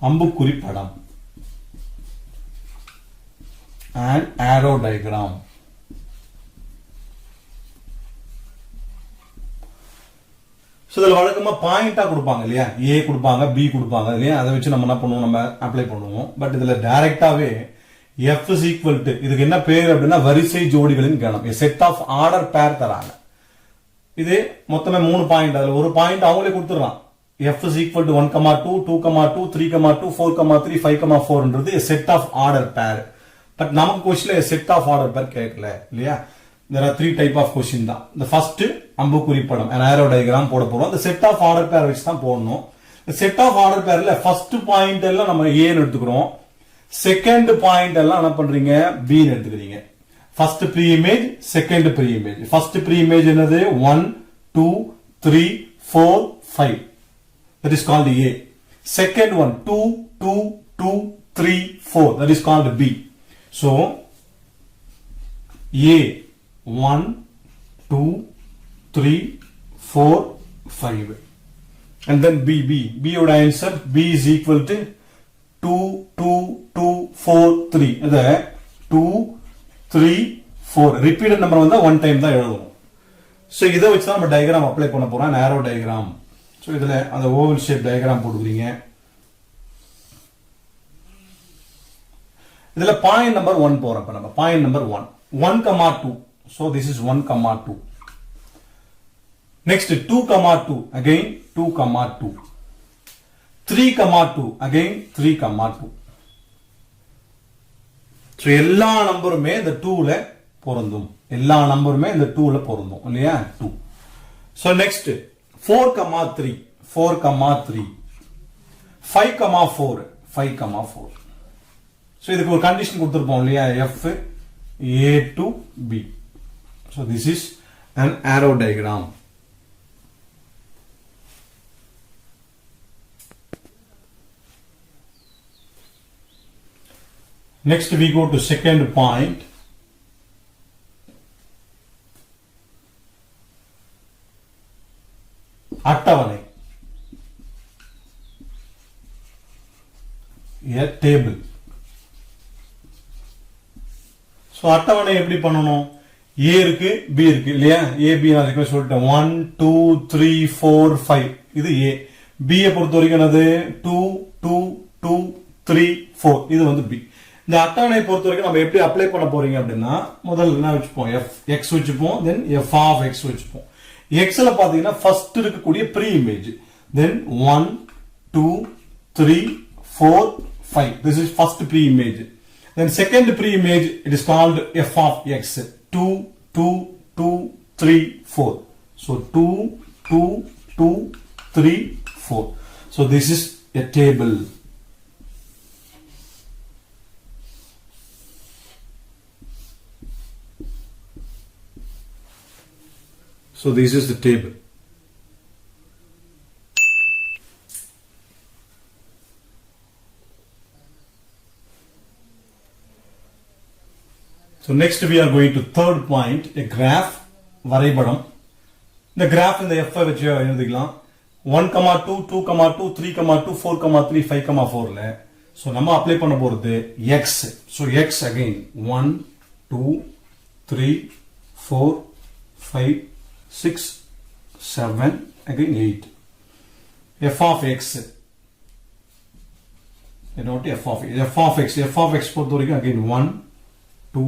அம்பு குறிப்படம் and arrow diagram. So இதில் வழக்கமாக பாயிண்டா கொடுப்பாங்க இல்லையா? A கொடுப்பாங்க, B கொடுப்பாங்க இல்லையா? அதை வச்சு நம்ம என்ன பண்ணுவோம், நம்ம அப்ளை பண்ணுவோம். பட் இதுல டைரக்டாவே F is equal to, இதுக்கு என்ன பேர் அப்படின்னா வரிசை ஜோடிகளின் கணம், a set of order pair தராங்க. இது மொத்தமே 3 பாயிண்ட், அதுல ஒரு பாயிண்ட் அவங்களே கொடுத்துறான். F is equal to 1,2, 2,2, 3,2, 4,3, 5,4ன்றது a set of order pair. But நமக்கு கொஸ்டின்ல a set of order pair கேட்கல இல்லையா? There are 3 type of question தான். The first அம்பு குறிப்படம், an arrow diagram போட போறோம். The set of order pair வச்சு தான் போடணும். The set of order pairல first point எல்லாம் நம்ம A ன்னு எடுத்துக்கிறோம். Second point எல்லாம் என்ன பண்றீங்க, B ன்னு எடுத்துக்கிறீங்க. First pre-image, second pre-image. First pre-image என்னது 1, 2, 3, 4, 5. That is called A. Second one 2, 2, 2, 3, 4. That is called B. So A 1, 2, 3, 4, 5. And then B would answer B is equal to 2, 2, 2, 4, 3. அது 2, 3, 4. Repeated number வந்தா one time தான் எழுதணும். So இதை வச்சு தான் நம்ம diagram apply பண்ண போறோம், arrow diagram. So இதுல அந்த oval shape diagram போடுறீங்க. இதுல point number 1 போறோம். இப்ப நம்ம point number 1, 1,2. So this is 1,2. Next 2,2, again 2,2. 3,2, again 3,2. So எல்லா நம்பருமே இந்த 2ல பொருந்தும். எல்லா நம்பருமே இந்த 2ல பொருந்தும் இல்லையா? 2. So next 4,3, 4,3. 5,4, 5,4. So இதுக்கு ஒரு கண்டிஷன் கொடுத்திருப்போம் இல்லையா? F A to B. So this is an arrow diagram. Next we go to second point. அட்டவணை, a table. So அட்டவணை எப்படி பண்ணணும்? A இருக்கு, B இருக்கு இல்லையா? A B நான் அதுக்கு சொல்லிட்டேன். 1, 2, 3, 4, 5. இது A. B பொறுத்த வரைக்கும் என்னது 2, 2, 2, 3, 4. இது வந்து B. இந்த அட்டவணை பொறுத்த வரைக்கும் நம்ம எப்படி அப்ளை பண்ண போறீங்க அப்படின்னா, முதல்ல என்ன வச்சுப்போம், X வச்சுப்போம், தென் F of X வச்சுப்போம். Xல பாத்தீங்கன்னா ஃபர்ஸ்ட் இருக்கக்கூடிய pre image, then 1, 2, 3, 4, 5. This is first pre image. Then second pre image, it is called f of x. 2, 2, 2, 3, 4. So 2, 2, 2, 3, 4. So this is a table. So this is the table. So next we are going to third point, a graph, வரைபடம். இந்த graph இந்த f வச்சு எழுதிக்கலாம். 1, 2, 2, 2, 3, 2, 4, 3, 5, 4ல. So நம்ம apply பண்ண போறது x. So x again 1, 2, 3, 4, 5, 6, 7, again 8. f of x. f of x பொறுத்த வரைக்கும் again 1, 2,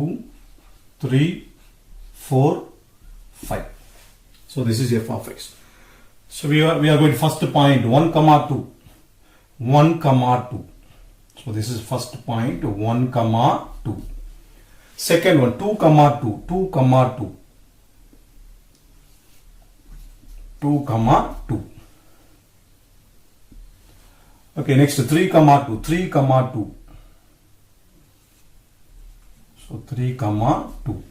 3, 4, 5. So this is f of x. So we are going to first point 1, 2. 1, 2. So this is first point 1, 2. Second one 2, 2. 2, 2. 2, 2. Okay, next 3, 2. 3, 2. So 3, 2.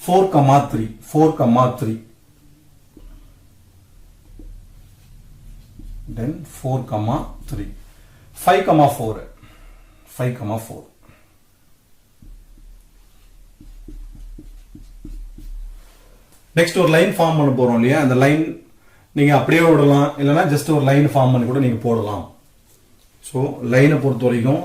4, 3. 4, 3. Then 4, 3. 5, 4. 5, 4. Next ஒரு line form பண்ண போறோம் இல்லையா, அந்த line நீங்க அப்படியே விடலாம், இல்லைன்னா ஜஸ்ட் ஒரு லைன் ஃபார்ம் பண்ணி கூட நீங்க போடலாம். ஸோ லைனை பொறுத்த வரைக்கும்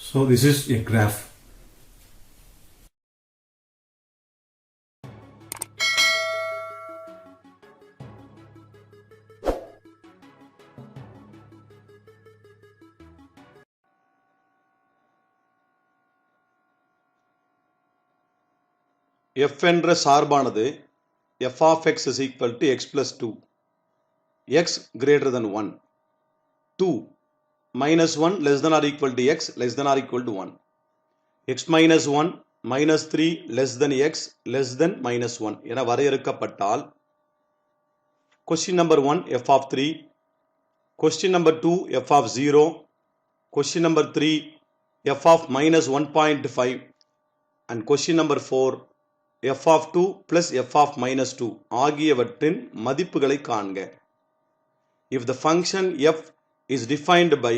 so this is a graph. f என்ற சார்பானது f of x is equal to x plus 2, x greater than 1, 2 minus 1 less than or equal to x less than or equal to 1, x minus 1 minus 3 less than x less than minus 1 என வரையறுக்கப்பட்டால் question number 1 f of 3, question number 2 f of 0, question number 3 f of minus 1.5 and question number 4 f of 2 plus f of minus 2 ஆகியவற்றின் மதிப்புகளை காண்க. If the function f is defined by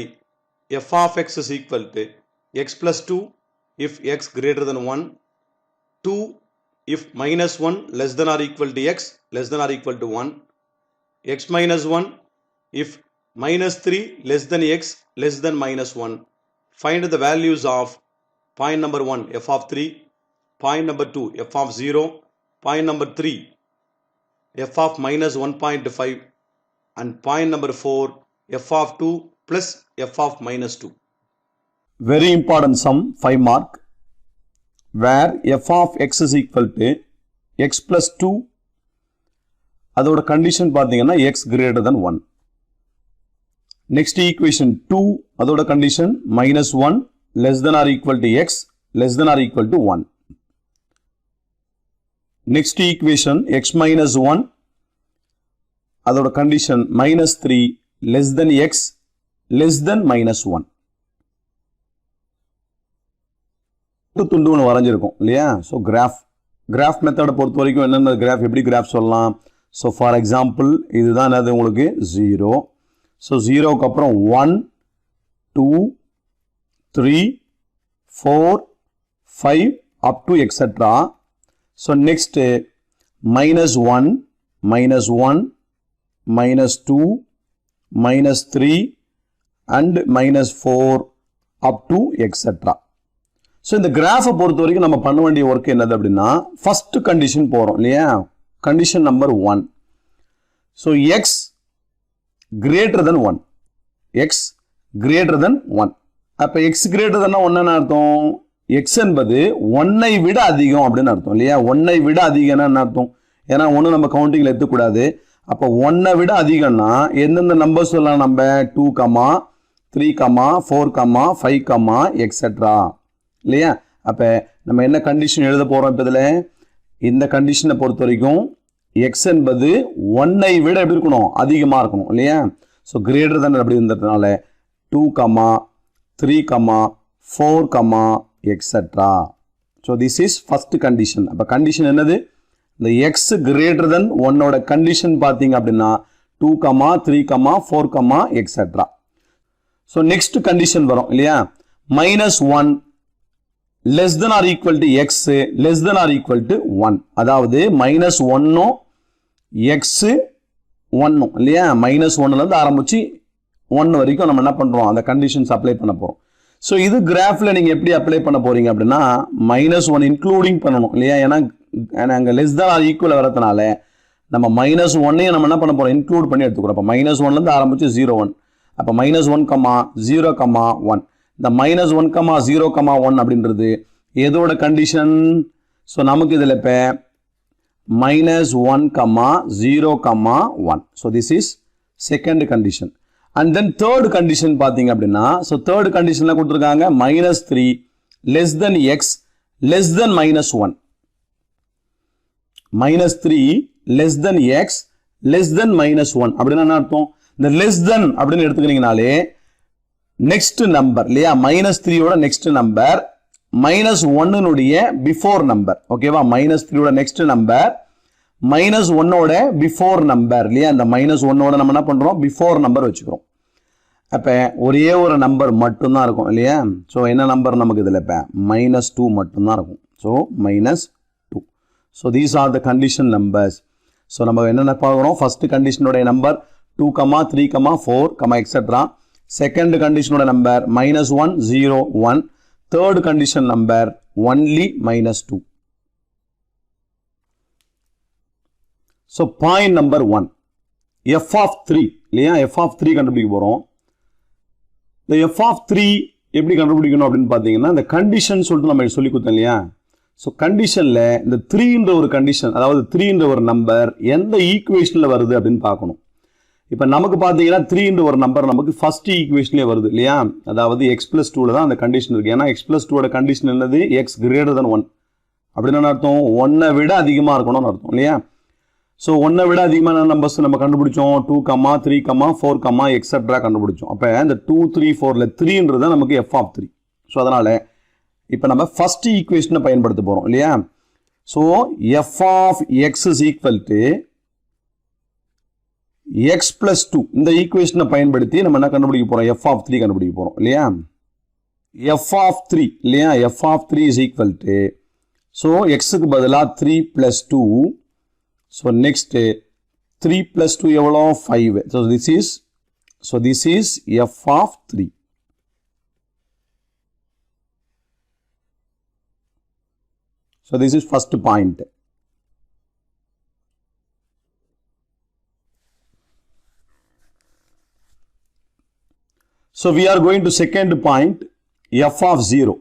f of x is equal to x plus 2 if x greater than 1, 2 if minus 1 less than or equal to x less than or equal to 1, x minus 1 if minus 3 less than x less than minus 1. Find the values of point number 1 f of 3, point number 2 f of 0, point number 3 f of minus 1.5 and point number 4 f of 2 plus f of minus 2. Very important sum, 5 mark, where f of x is equal to x plus 2, அதோட condition பார்த்தீங்கன்னா x greater than 1. Next equation 2, அதோட condition minus 1 less than or equal to x less than or equal to 1. Next equation x minus 1, அதோட condition minus 3 less than x less than minus 1. துண்டு ஒன்று வரைஞ்சிருக்கும் இல்லையா. So graph மெத்தடை பொறுத்த வரைக்கும் என்னென்ன graph எப்படி கிராஃப் சொல்லலாம். ஸோ ஃபார் எக்ஸாம்பிள் இதுதான் என்னது உங்களுக்கு 0. ஸோ 0க்கு அப்புறம் 1, 2, 3, 4, 5 up to etc. So next minus 1, minus 1, minus 2, minus 3 and minus 4 up to etc. So இந்த கிராஃபை பொறுத்த வரைக்கும் நம்ம பண்ண வேண்டிய ஒர்க் என்னது அப்படின்னா, ஃபர்ஸ்ட் கண்டிஷன் போகிறோம் இல்லையா. Condition number 1. So X greater than 1, X greater than 1. அப்போ எக்ஸ் கிரேட்டர் தென்னா ஒன்றுன்னு அர்த்தம், x என்பது 1ஐ விட அதிகம் அப்படின்னு அர்த்தம் இல்லையா? 1ஐ விட அதிகம்னா என்ன அர்த்தம்? ஏன்னா 1 நம்ம கவுண்டிங்ல எடுத்துக்கூடாது. அப்போ 1ஐ விட அதிகம்னா எந்தெந்த நம்பர் சொல்லலாம்? நம்ம 2, 3, 4, 5, எக்ஸெட்ரா இல்லையா? அப்ப நம்ம என்ன கண்டிஷன் எழுத போறோம்? இப்போ இதில் இந்த கண்டிஷனை பொறுத்த வரைக்கும் x என்பது 1ஐ விட எப்படி இருக்கணும்? அதிகமாக இருக்கணும் இல்லையா? ஸோ கிரேட்டர் தன் அப்படி இருந்ததுனால 2, 3, 4, etcetera. So this is first condition. அப்போ கண்டிஷன் என்னது? இந்த x கிரேட்டர் தன் 1ஓட கண்டிஷன் பார்த்தீங்க அப்படின்னா 2, 3, 4, எக்ஸெட்ரா. ஸோ நெக்ஸ்ட் கண்டிஷன் வரும் இல்லையா? -1 less than or equal to x less than or equal to 1. அதாவது -1 x 1 இல்லையா? -1ல இருந்து ஆரம்பிச்சு 1 வரைக்கும் நம்ம என்ன பண்றோம்? அந்த கண்டிஷன்ஸ் அப்ளை பண்ண போறோம். ஸோ இது கிராஃப்ல நீங்க எப்படி அப்ளை பண்ண போறீங்க அப்படின்னா -1 இன்க்ளூடிங் பண்ணணும் இல்லையா? ஏன்னா அங்கே லெஸ் than or equal வரதுனால நம்ம -1ஐயும் நம்ம என்ன பண்ண போறோம்? இன்க்ளூட் பண்ணி எடுத்துக்கிறோம். அப்போ -1ல இருந்து ஆரம்பிச்சு 0, 1. அப்போ -1, 0, 1. இந்த -1, 0, 1 அப்படின்றது எதோட கண்டிஷன்? ஸோ நமக்கு இதில் இப்போ -1, 0, 1. So this is second condition. And then third condition பார்த்தீங்க அப்படின்னா, ஸோ தேர்ட் கண்டிஷன்ல கொடுத்துருக்காங்க -3 less than x less than -1. -3 less than x less than -1 அப்படின்னா என்ன அர்த்தம்? இந்த லெஸ் தென் அப்படின்னு எடுத்துக்கிறீங்கனாலே நெக்ஸ்ட் நம்பர் இல்லையா? -3யோட நெக்ஸ்ட் நம்பர் -1னுடைய பிஃபோர் நம்பர். ஓகேவா? -3யோட நெக்ஸ்ட் நம்பர் -1ஓட பிஃபோர் நம்பர் இல்லையா? இந்த -1ஓட நம்ம என்ன பண்றோம்? பிஃபோர் நம்பர் வச்சுக்கிறோம். அப்ப ஒரே ஒரு நம்பர் மட்டும்தான் இருக்கும் இல்லையா? ஸோ என்ன நம்பர் நமக்கு இதில் இப்போ -2 மட்டும்தான் இருக்கும். So -2. So these are the condition numbers. So நம்ம என்னென்ன பார்க்குறோம்? ஃபர்ஸ்ட் கண்டிஷனுடைய நம்பர் 2, 3, 4, எக்ஸெட்ரா. செகண்ட் கண்டிஷனோட number -1, 0, 1. Third condition number only -2. So point number 1 f of 3 இல்லையா? f of 3 கண்டுபிடிக்க போறோம். இந்த f of 3 எப்படி கண்டுபிடிக்கணும் அப்படின்னு பார்த்தீங்கன்னா, இந்த கண்டிஷன் சொல்லிட்டு நம்ம சொல்லி கொடுத்தோம் இல்லையா? ஸோ கண்டிஷன்ல இந்த 3ன்ற ஒரு கண்டிஷன், அதாவது 3ன்ற ஒரு நம்பர் எந்த ஈக்குவேஷன்ல வருது அப்படின்னு பார்க்கணும். இப்போ நமக்கு பார்த்தீங்கன்னா 3ன்ற ஒரு நம்பர் நமக்கு ஃபர்ஸ்ட் ஈக்குவேஷன்லேயே வருது இல்லையா? அதாவது x+2ல தான் அந்த கண்டிஷன் இருக்கு. ஏன்னா x+2ஓட கண்டிஷன் என்னது? x greater than 1 அப்படின்னு அர்த்தம் 1ஐ விட அதிகமாக இருக்கணும்னு அர்த்தம் இல்லையா? ஸோ 1ஐ விட அதிகமான நம்பர்ஸ் நம்ம கண்டுபிடிச்சோம். 2, 3, 4, எக்ஸெட்ரா கண்டுபிடிச்சோம். அப்போ இந்த 2, 3, 4ல 3ன்றது தான் நமக்கு f of 3. ஸோ அதனால இப்போ நம்ம ஃபர்ஸ்ட் ஈக்குவேஷனை பயன்படுத்த போறோம் இல்லையா? So f of x is equal to x+2 இந்த ஈக்குவேஷனை பயன்படுத்தி நம்ம என்ன கண்டுபிடிக்க போறோம்? f of 3 கண்டுபிடிக்க போறோம் இல்லையா? f of 3 இல்லையா? f of 3 is equal to, so xக்கு பதிலாக 3 + 2. ஸோ நெக்ஸ்ட் 3 + 2 எவ்வளோ? 5. So this is f of 3. So this is first point. So we are going to second point, f of 0.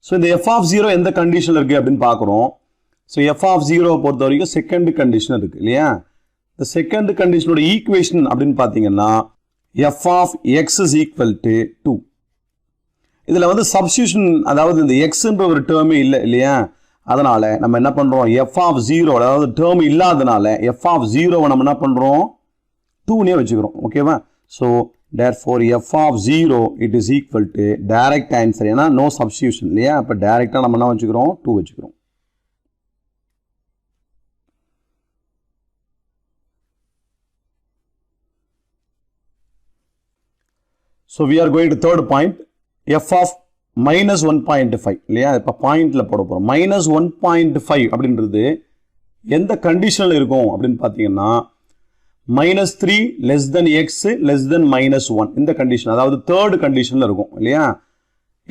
So இந்த f of 0 எந்த கண்டிஷன்ல இருக்கு அப்படின்னு பார்க்குறோம். So f of 0 பொறுத்த வரைக்கும் செகண்ட் கண்டிஷன் இருக்கு இல்லையா? இந்த செகண்ட் கண்டிஷனோட ஈக்குவேஷன் அப்படின்னு பார்த்தீங்கன்னா f of x is equal to 2. இதில் வந்து சப்ஸ்டியூஷன், அதாவது இந்த எக்ஸ்ன்ற ஒரு டேர்மே இல்லை இல்லையா? அதனால நம்ம என்ன பண்றோம்? f of 0 அதாவது டேர்ம் இல்லாதனால f of 0 நம்ம என்ன பண்றோம்? 2னே வச்சுக்கிறோம். ஓகேவா? So therefore f of 0 it is equal to direct answer. ஏன்னா நோ சப்ஸ்டியூஷன் இல்லையா? அப்போ டைரக்டா நம்ம என்ன வச்சுக்கிறோம்? 2 வச்சுக்கிறோம். So we are going to third point, f of -1.5 இல்லையா? இப்போ பாயிண்ட்ல போட போறோம். -1.5 அப்படின்றது எந்த கண்டிஷன்ல இருக்கும் அப்படின்னு பார்த்தீங்கன்னா -3 less than x less than -1 இந்த கண்டிஷன், அதாவது தேர்ட் கண்டிஷன்ல இருக்கும் இல்லையா?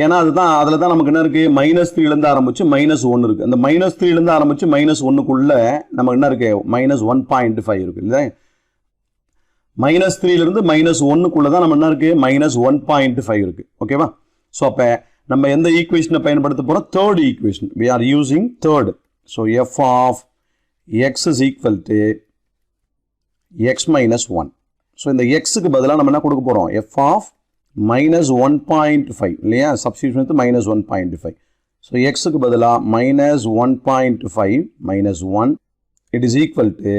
ஏன்னா அதுதான் அதில் தான் நமக்கு என்ன இருக்கு? -3ல இருந்து ஆரம்பிச்சு -1 இருக்கு. அந்த -3ல இருந்து ஆரம்பிச்சு -1க்குள்ள நமக்கு என்ன இருக்கு? -1.5 இருக்கு இல்லையா? -3ல இருந்து -1க்குள்ள தான் நம்ம என்ன இருக்கு? -1.5 இருக்கு. ஓகேவா? ஸோ அப்போ நம்ம எந்த ஈக்குவேஷனை பயன்படுத்த போகிறோம்? Third equation. we are using third. so f of x is equal to x minus 1. So இந்த எக்ஸுக்கு பதிலாக நம்ம என்ன கொடுக்க போகிறோம்? f of minus 1.5 இல்லையா? சப்ஸ்டியூஷன் எடுத்து minus 1.5. ஸோ எக்ஸுக்கு பதிலாக minus 1.5 minus 1 it is equal to,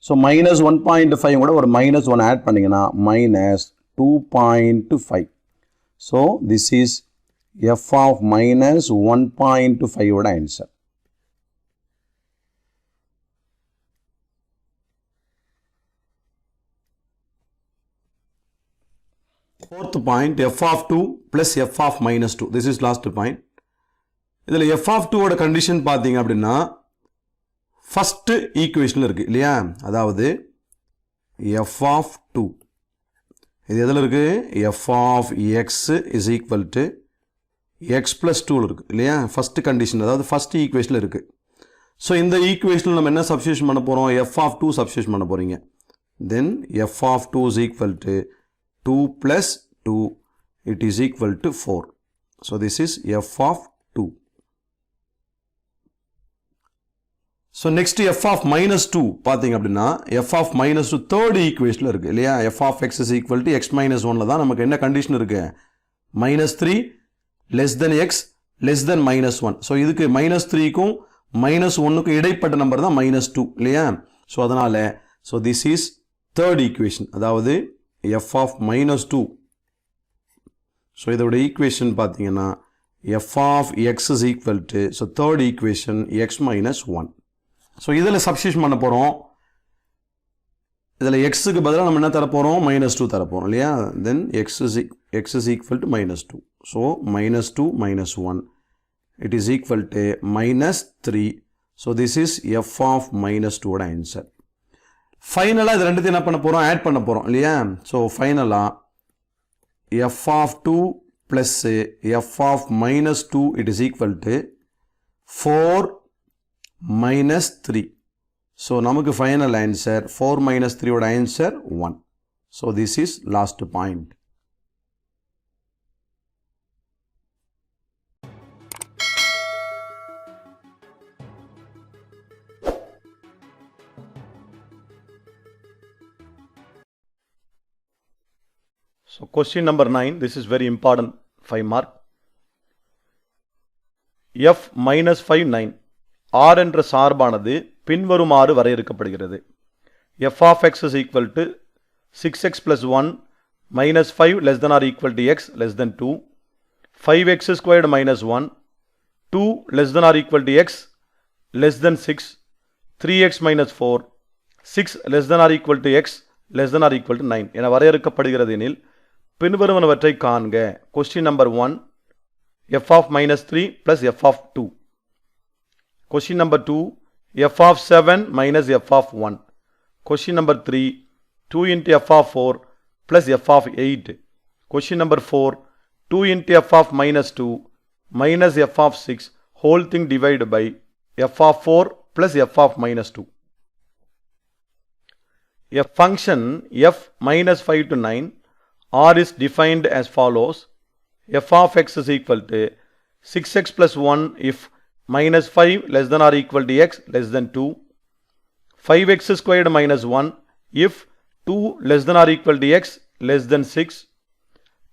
so minus 1.5 கூட ஒரு minus 1 ஆட் பண்ணிங்கன்னா minus 2.5. So this is f of minus 1.5 ஓட answer. Fourth point, f of 2 plus f of minus 2. This is last point. இதில் f of 2 ஓட condition பார்த்தீங்க அப்படின்னா first ஈக்குவேஷனில் இருக்குது இல்லையா? அதாவது f of 2 இது எதில் இருக்குது? f of x is equal to x plus 2 இருக்குது இல்லையா? ஃபர்ஸ்ட் கண்டிஷன், அதாவது ஃபர்ஸ்ட் ஈக்குவேஷனில் இருக்குது. ஸோ இந்த ஈக்குவேஷனில் நம்ம என்ன சப்ஸ்டியூஷன் பண்ண போகிறோம்? f of 2 சப்ஸ்டியூஷன் பண்ண போகிறீங்க. தென் f of 2 is equal to 2 plus 2, it is equal to 4. So this is f of 2. So next f of minus 2 பார்த்தீங்க அப்படின்னா f of minus 2 third equation இருக்கு இல்லையா? f of x is equal to x minus 1ல தான் நமக்கு என்ன condition இருக்கு? minus 3 less than x less than minus 1. So இதுக்கு minus 3க்கும் minus 1க்கும் இடைப்பட்ட நம்பர் தான் minus 2 இல்லையா? ஸோ அதனால so this is third equation, அதாவது f of minus 2. ஸோ இதோட ஈக்குவேஷன் பார்த்தீங்கன்னா f of x is equal to, so third equation x minus 1. So இதில் substitution பண்ண போகிறோம். இதில் எக்ஸுக்கு பதிலாக நம்ம என்ன தரப்போகிறோம்? minus 2 தரப்போகிறோம் இல்லையா? தென் x is equal to minus 2. So minus 2 minus 1 it is equal to minus 3. So this is f of minus 2 ஓட ஆன்சர். ஃபைனலாக இது ரெண்டுத்தையும் என்ன பண்ண போகிறோம்? ஆட் பண்ண போகிறோம் இல்லையா? ஸோ ஃபைனலாக f of 2 plus f of minus 2 it is equal to 4 minus 3. So நமக்கு ஃபைனல் ஆன்சர் 4 minus 3 ஓட answer 1. So this is last point. So question number 9, this is very important, 5 mark. f minus 5 9 r என்ற சார்பானது பின்வருமாறு வரையறுக்கப்படுகிறது. f of x is equal to 6x plus 1 minus 5 less than or equal to x less than 2, 5x squared minus 1, 2 less than or equal to x less than 6, 3x minus 4, 6 less than or equal to x less than or equal to 9 என வரையறுக்கப்படுகிறது எனில் பின்வருவனவற்றை காண்க. Question number 1, f of minus 3 plus f of 2. Question number 2, f of 7 minus f of 1. Question number 3, 2 into f of 4 plus f of 8. Question number 4, 2 into f of minus 2 minus f of 6 whole thing divided by f of 4 plus f of minus 2. A function f minus 5 to 9 r is defined as follows. f of x is equal to 6x plus 1 if minus 5 less than or equal to x less than 2, 5x squared minus 1 if 2 less than or equal to x less than 6,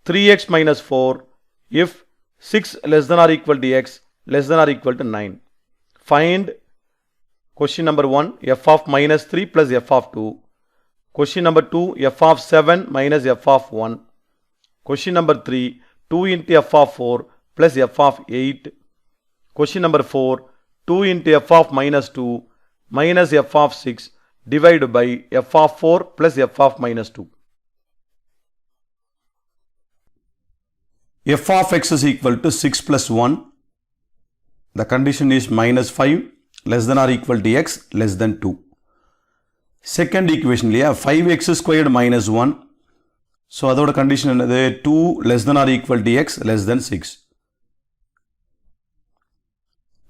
3x minus 4 if 6 less than or equal to x less than or equal to 9. Find question number 1, f of minus 3 plus f of 2. Question number 2, f of 7 minus f of 1. Question number 3, 2 into f of 4 plus f of 8. Question number 4, 2 into f of minus 2 minus f of 6 divided by f of 4 plus f of minus 2. f of x is equal to 6 plus 1. The condition is minus 5 less than or equal to x less than 2. Second equation இல்லையா? 5x squared minus 1. So அதோட condition என்னது? 2 less than or equal to x less than 6.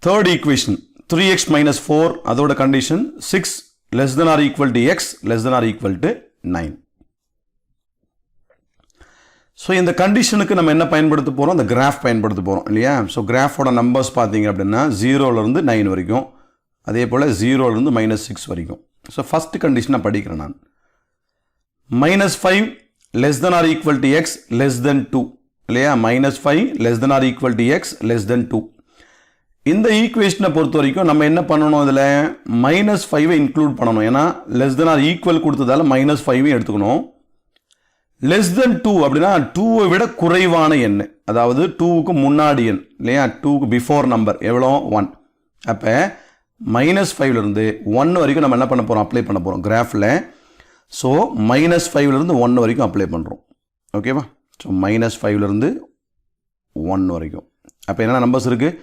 Third equation 3x minus 4, அதோட condition 6 less than or equal to x less than or equal to 9. So இந்த கண்டிஷனுக்கு நம்ம என்ன பயன்படுத்த போகிறோம், இந்த கிராஃப் பயன்படுத்த போகிறோம் இல்லையா. ஸோ கிராஃபோட நம்பர்ஸ் பார்த்தீங்க அப்படின்னா 0லேருந்து 9 வரைக்கும், அதே போல் 0லேருந்து -6 வரைக்கும். ஸோ ஃபஸ்ட்டு கண்டிஷன் நான் படிக்கிறேன் நான். -5 less than or equal to x less than 2 இல்லையா. -5 less than or equal to x less than 2. இந்த ஈக்குவேஷனை பொறுத்த வரைக்கும் நம்ம என்ன பண்ணணும், இதில் -5 இன்க்ளூட் பண்ணணும். ஏன்னா லெஸ் தென் ஆர் ஈக்குவல் கொடுத்ததால -5 எடுத்துக்கணும். லெஸ் தென் 2 அப்படின்னா 2வை விட குறைவான எண், அதாவது 2க்கு முன்னாடி எண் இல்லையா. 2க்கு பிஃபோர் நம்பர் எவ்வளோ 1. அப்போ -5லேருந்து 1 வரைக்கும் நம்ம என்ன பண்ண போகிறோம், அப்ளை பண்ண போகிறோம் கிராஃபில். ஸோ -5லேருந்து 1 வரைக்கும் அப்ளை பண்ணுறோம். ஓகேவா. ஸோ -5லேருந்து 1 வரைக்கும். அப்போ என்ன நம்பர்ஸ் இருக்குது,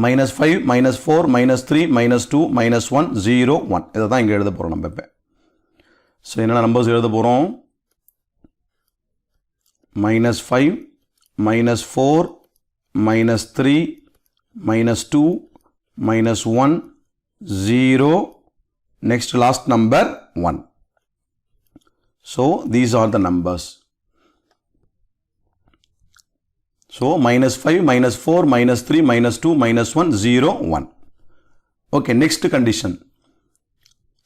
-5 -4 -3 -2 -1 0 1. இதை தான் இங்கே எழுத போகிறோம் நம்ம இப்போ. ஸோ என்னென்ன நம்பர்ஸ் எழுத போகிறோம், -5 -4 -3 -2 -1 0 next last number 1. So these are the numbers. So -5 -4 -3 -2 -1 0 1. Okay, next condition.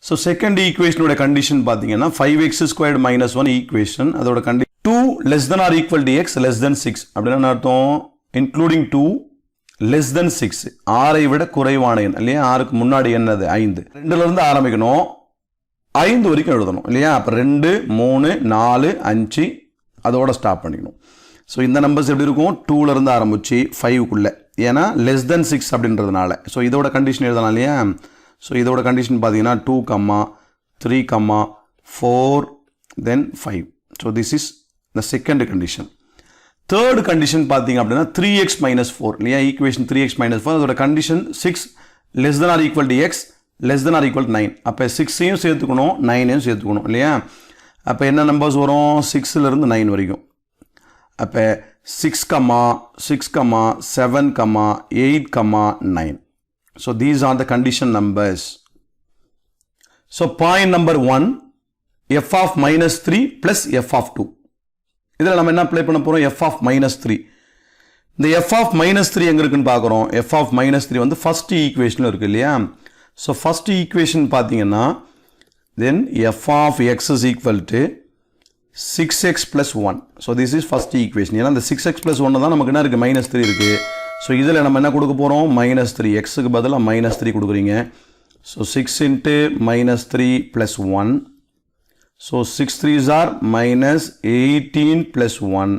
So second equation oda condition பாத்தீங்கன்னா 5x squared -1 equation, அதோட condition 2 less than or equal to x less than 6 அப்படின்னா அர்த்தம் including 2 less than 6, 6ஐ விட குறைவான எண் இல்லையா. 6க்கு முன்னாடி என்னது 5, 2லேருந்து ஆரம்பிக்கணும் 5 வரைக்கும் எழுதணும் இல்லையா. அப்போ 2 3 4 5 அதோட ஸ்டாப் பண்ணிக்கணும். ஸோ இந்த நம்பர்ஸ் எப்படி இருக்கும், 2லேருந்து ஆரம்பிச்சு 5க்குள்ளே, ஏன்னா less than 6 அப்படின்றதுனால. ஸோ இதோட கண்டிஷன் எழுதலாம் இல்லையா. ஸோ இதோட கண்டிஷன் பார்த்தீங்கன்னா 2, 3, 4 then 5. So this is the second condition. Third condition பார்த்தீங்க அப்படின்னா 3x -4 இல்லையா. ஈக்குவேஷன் 3x -4 அதோட condition 6 less than or equal to x less than or equal to 9. அப்போ 6ஐயும் சேர்த்துக்கணும் 9ஐயும் சேர்த்துக்கணும் இல்லையா. அப்போ என்ன நம்பர்ஸ் வரும், 6லேருந்து 9 வரைக்கும். அப்போ 6, 7, 8, 9. So these are the condition numbers. So point number 1, f of -3 plus f of 2. இதில் நம்ம என்ன அப்ளை பண்ண போகிறோம், f of -3. இந்த f of -3 எங்கே இருக்குன்னு பார்க்குறோம். f of -3 வந்து ஃபர்ஸ்ட் ஈக்குவேஷனில் இருக்குது இல்லையா. ஸோ ஃபர்ஸ்ட் ஈக்குவேஷன் பார்த்தீங்கன்னா தென் f of x is equal to 6x plus 1. So this is first equation. ஏன்னா இந்த 6x plus 1 தான் நமக்கு என்ன இருக்குது, -3 இருக்குது. ஸோ இதில் நம்ம என்ன கொடுக்க போகிறோம், -3, எக்ஸுக்கு பதிலாக -3 கொடுக்குறீங்க. So 6 into -3 plus 1. So 6 3s are -18 plus 1.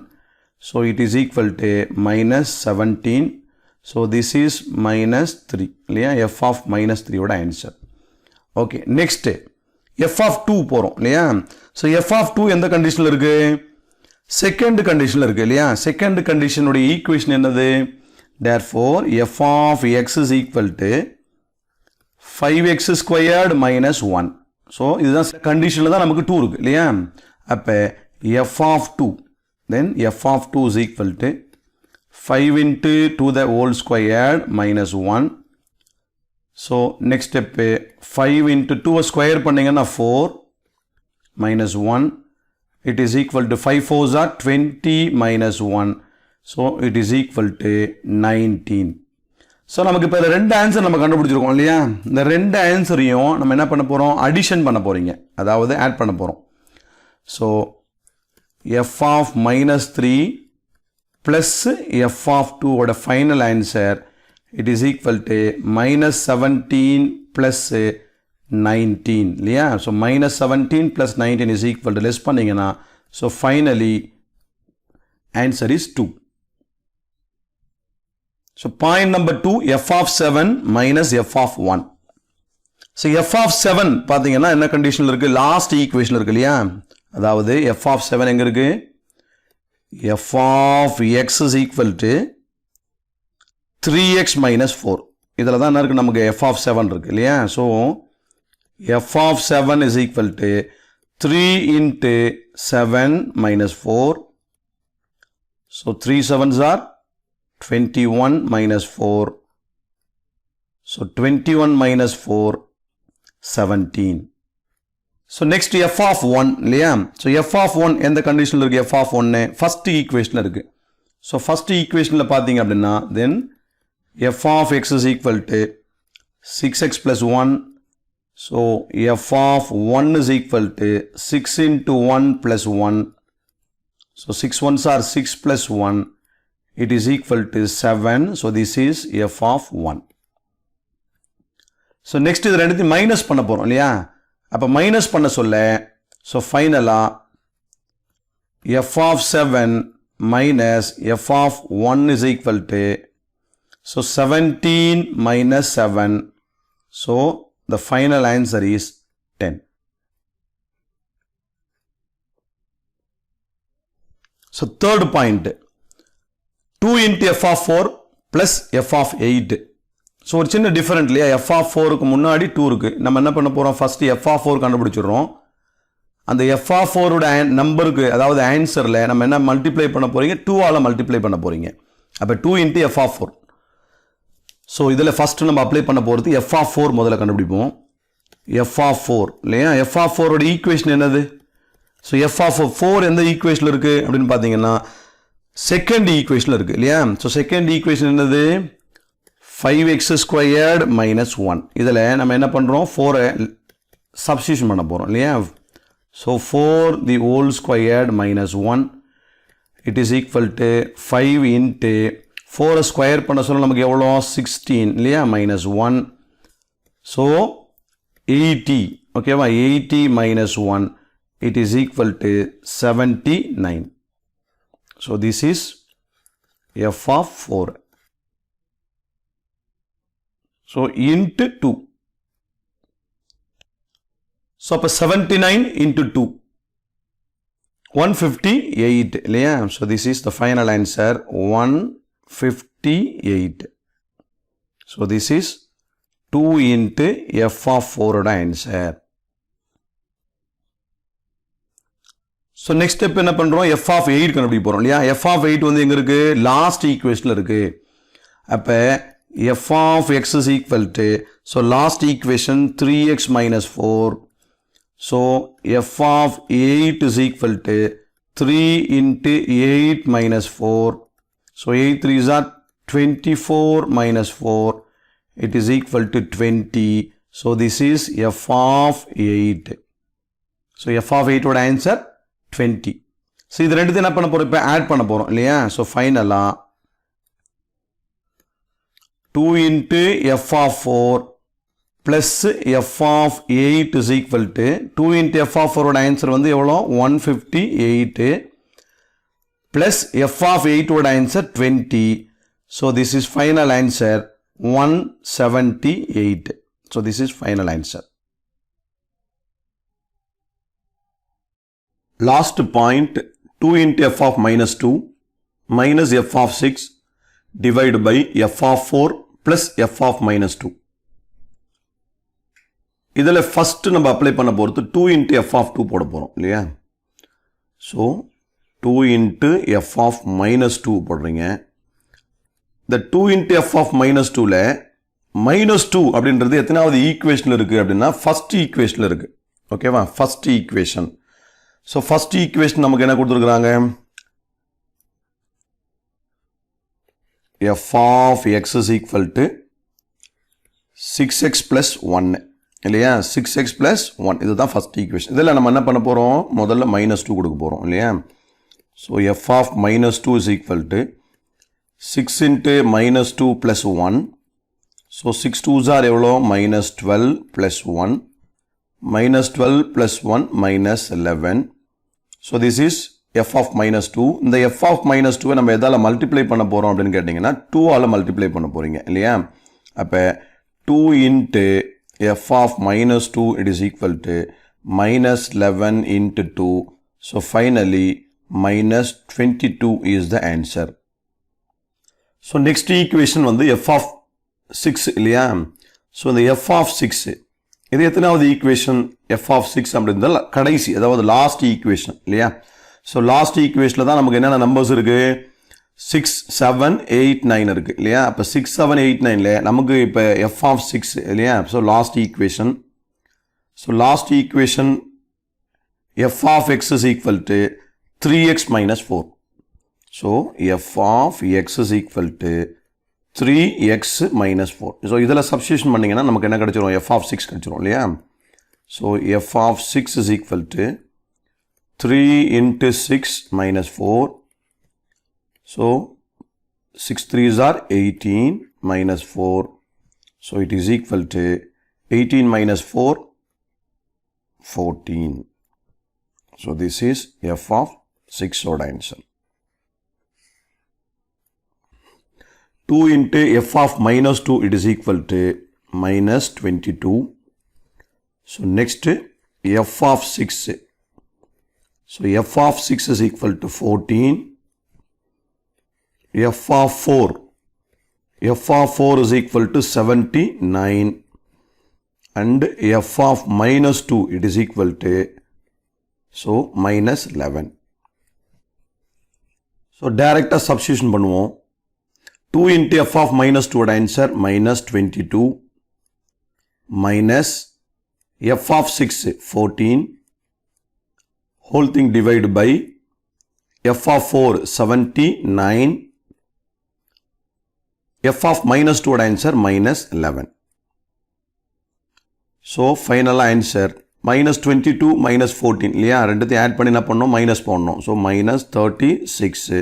So it is equal to -17. So this is -3. இல்லையா, f of -3 ஓட answer. Okay, next f of 2 போகிறோம் இல்லையா. ஸோ f of 2 எந்த கண்டிஷனில் இருக்குது, செகண்ட் கண்டிஷனில் இருக்குது இல்லையா. செகண்ட் கண்டிஷனுடைய ஈக்குவேஷன் என்னது, therefore f of x is equal to 5x squared minus 1. So இதுதான் கண்டிஷனில் தான் நமக்கு 2 இருக்குது இல்லையா. அப்போ f of 2 then f of 2 is equal to 5 into 2 the whole squared minus 1. So next step 5 into 2 square பண்ணிங்கன்னா 4 minus 1. It is equal to 5 4s are 20 minus 1. So it is equal to 19. So நமக்கு இப்போ ரெண்டு answer நம்ம கண்டுபிடிச்சிருக்கோம் இல்லையா. இந்த ரெண்டு ஆன்சரையும் நம்ம என்ன பண்ண போகிறோம், அடிஷன் பண்ண போகிறீங்க, அதாவது ஆட் பண்ண போகிறோம். So f of -3 plus f of 2 ஓட final answer it is equal to -17 plus 19 இல்லையா. So -17 plus 19 is equal to less பண்ணிங்கன்னா so finally answer is 2. So point number 2, f of 7 minus f of 1. So f of 7 பார்த்தீங்கன்னா என்ன கண்டிஷனில் இருக்குது, last ஈக்குவேஷனில் இருக்குது இல்லையா. அதாவது f of 7 எங்கே இருக்குது, f of x is equal to 3x minus 4. இதில் தான் என்ன இருக்குது, நமக்கு f of 7 இருக்குது இல்லையா. So f of 7 is equal to 3 into 7 minus 4. So 3 7s are 21 minus 4. So 21 minus 4, 17. So next f of 1 இல்லையா? So f of 1 எந்த கண்டிஷன்ல இருக்கு? f of 1 first equationல இருக்கு. So first equationல பாத்தீங்க அப்படின்னா then f of x is equal to 6x plus 1. So f of 1 is equal to 6 into 1 plus 1. So 6 ones are 6 plus 1. It is equal to 7. So this is f of 1. So next இது ரெண்டுத்தையும் minus பண்ண போறோம் இல்லையா? அப்ப minus பண்ண சொல்ல so ஃபைனலா f of 7 minus f of 1 is equal to so 17 minus 7. So the final answer is 10. So third point 2 into f of 4 plus f of 8. So ஒரு சின்ன டிஃபரண்ட் இல்லையா? f of 4க்கு முன்னாடி 2 இருக்கு. நம்ம என்ன பண்ண போறோம்? First f of 4 கண்டுபிடிச்சிடுறோம். அந்த f of 4 ஓட நம்பருக்கு அதாவது ஆன்சர்ல நம்ம என்ன மல்டிப்ளை பண்ண போறீங்க? 2 ஆல மல்டிப்ளை பண்ண போறீங்க. அப்ப 2 into f of 4. So இதுல ஃபர்ஸ்ட் நம்ம அப்ளை பண்ண போறது f of 4 முதல்ல கண்டுபிடிப்போம். f of 4 இல்லையா? f of 4 ஓட ஈக்குவேஷன் என்னது? So f of 4 எந்த ஈக்குவேஷன்ல இருக்கு அப்படின்னு பாத்தீங்கன்னா செகண்ட் ஈக்குவேஷன்ல இருக்கு இல்லையா? So செகண்ட் ஈக்குவேஷன் என்னது? 5x squared minus 1. இதில் நம்ம என்ன பண்ணுறோம்? 4 சப்ஸ்டியூஷன் பண்ண போகிறோம் இல்லையா? So 4 the whole squared minus 1. It is equal to 5 into 4 square பண்ண சொல்ல நமக்கு எவ்வளோ? 16 இல்லையா? minus 1. So 80. ஓகேவா? 80 minus 1. It is equal to 79. So this is f of 4. So into 2. So 79 into 2. 158. இல்லையா? So this is the final answer 158. So this is 2 into f of 4 ஓட answer. So next step என்ன பண்றோம்? f of 8 கண்டுபிடிக்க போறோம் இல்லையா? f of 8 வந்து எங்க இருக்கு? லாஸ்ட் ஈக்குவேஷன்ல இருக்கு. அப்ப f of x is equal to so last equation 3x minus 4. So f of 8 is equal to 3 into 8 minus 4. So 8 3s are 24 minus 4. It is equal to 20. So this is f of 8. So f of 8 would answer 20. So இது ரெண்டுத்தையும் என்ன பண்ண போறோம்? இப்போ add பண்ண போறோம் இல்லையா? So ஃபைனலா 2 into f of 4 plus f of 8 is equal to 2 into f of 4 ஓட ஆன்சர் வந்து எவ்வளோ? 158 plus f of 8 ஓட answer 20. So this is final answer 178. So this is final answer. Last point 2 into f of minus 2 minus f of 6 divided by f of 4 plus f of minus 2. இதில் first நம்ம apply பண்ண போகிறது 2 into f of 2 போட போகிறோம் இல்லையா? So 2 into f of minus 2 போடுறீங்க. இந்த 2 into f of minus 2ல minus 2 அப்படின்றது எத்தனாவது ஈக்குவேஷனில் இருக்குது அப்படின்னா ஃபர்ஸ்ட் ஈக்குவேஷனில் இருக்குது. ஓகேவா? First equation. So first equation நமக்கு என்ன கொடுத்துருக்குறாங்க? f of x is equal to 6x plus 1 இல்லையா? 6x plus 1 இதுதான் ஃபர்ஸ்ட் ஈக்குவேஷன். இதில் நம்ம என்ன பண்ண போகிறோம்? முதல்ல minus 2 கொடுக்க போகிறோம் இல்லையா? So f of minus 2 is equal to 6 into minus 2 plus 1. So 6 2s are எவ்வளோ? minus 12 plus 1. minus 12 plus 1 minus 11. So this is f of minus 2. இந்த f of minus 2 நம்ம எதால மல்டிப்ளை பண்ண போகிறோம் அப்படின்னு கேட்டிங்கன்னா 2 ஆல மல்டிப்ளை பண்ண போகிறீங்க இல்லையா? அப்போ 2 into f of minus 2 it is equal to minus 11 into 2. So finally minus 22 is the answer. So next equation வந்து f of 6 இல்லையா? So இந்த f of 6 இது எத்தனாவது ஈக்குவேஷன்? f of 6 அப்படின்றத கடைசி அதாவது லாஸ்ட் ஈக்குவேஷன் இல்லையா? ஸோ லாஸ்ட் ஈக்குவேஷனில் தான் நமக்கு என்னென்ன நம்பர்ஸ் இருக்குது? 6 7 8 9 இருக்குது இல்லையா? அப்போ 6 7 8 9ல நமக்கு இப்போ f of 6 இல்லையா? So last equation. So last equation f of x is equal to 3x minus 4. So f of x is equal to 3x minus 4. So இதில் substitution பண்ணிங்கன்னா நமக்கு என்ன கிடைச்சிரும்? f of 6 கிடைச்சிரும் இல்லையா? So f of 6 is equal to 3 into 6 minus 4. So 6 3s are 18 minus 4. So it is equal to 18 minus 4, 14. So this is f of 6 odd answer. 2 into f of minus 2, it is equal to minus 22. So next f of 6. So f of 6 is equal to 14. F of 4. F of 4 is equal to 79. And f of minus 2, it is equal to, so minus 11. So direct substitution பண்ணுவோம். 2 into f of minus 2 would answer minus 22 minus f of 6 14 whole thing divided by f of 4 79 f of minus 2 would answer minus 11. So final answer minus 22 minus 14 இல்லையா ரெண்டுத்தையும் add பண்ணி என்ன பண்ணோம் minus பண்ணோம். So minus 36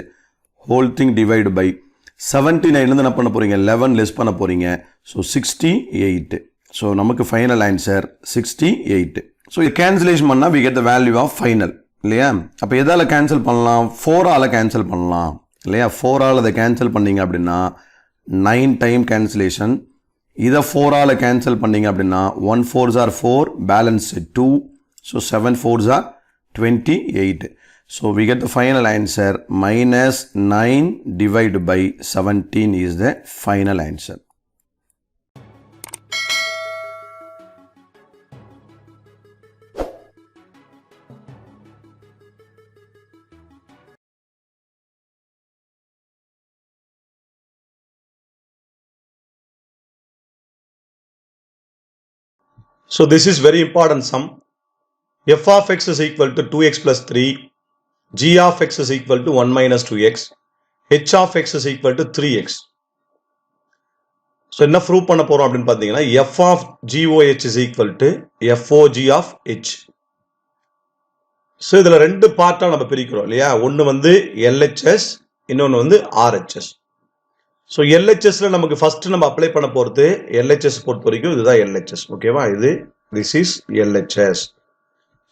whole thing divide by 79 என்ன பண்ண போறீங்க 11 less பண்ண போறீங்க. ஸோ 68. ஸோ நமக்கு ஃபைனல் ஆன்சர் 68. ஸோ இது கேன்சலேஷன் பண்ணால் we get the value of final இல்லையா. அப்போ எதால் கேன்சல் பண்ணலாம் 4ஆல் கேன்சல் பண்ணலாம் இல்லையா. 4ஆல் அதை கேன்சல் பண்ணீங்க அப்படின்னா 9 டைம் கேன்சலேஷன். இதை 4ஆல் கேன்சல் பண்ணீங்க அப்படின்னா 1 4s are 4 balance 2. So 7 4s are 28. So we get the final answer minus 9 divided by 17 is the final answer. So this is very important sum. F of x is equal to 2x plus 3. G of x is equal to 1 minus 2x. H of x is equal to 3x. So என்ன prove பண்ண போறோம் அப்படின்னு பார்த்தீங்கன்னா f of GOH is equal to FOG of H. So இதில் ரெண்டு பார்ட்டாக நம்ம பிரிக்கிறோம் இல்லையா. ஒன்று வந்து LHS, இன்னொன்று வந்து RHS. ஸோ எல்ஹெச்எஸ்ல நமக்கு ஃபர்ஸ்ட் நம்ம அப்ளை பண்ண போகிறது எல்ஹெச்எஸ் பொறுத்த வரைக்கும் இதுதான் எல்ஹெச்எஸ் ஓகேவா. இது this is LHS.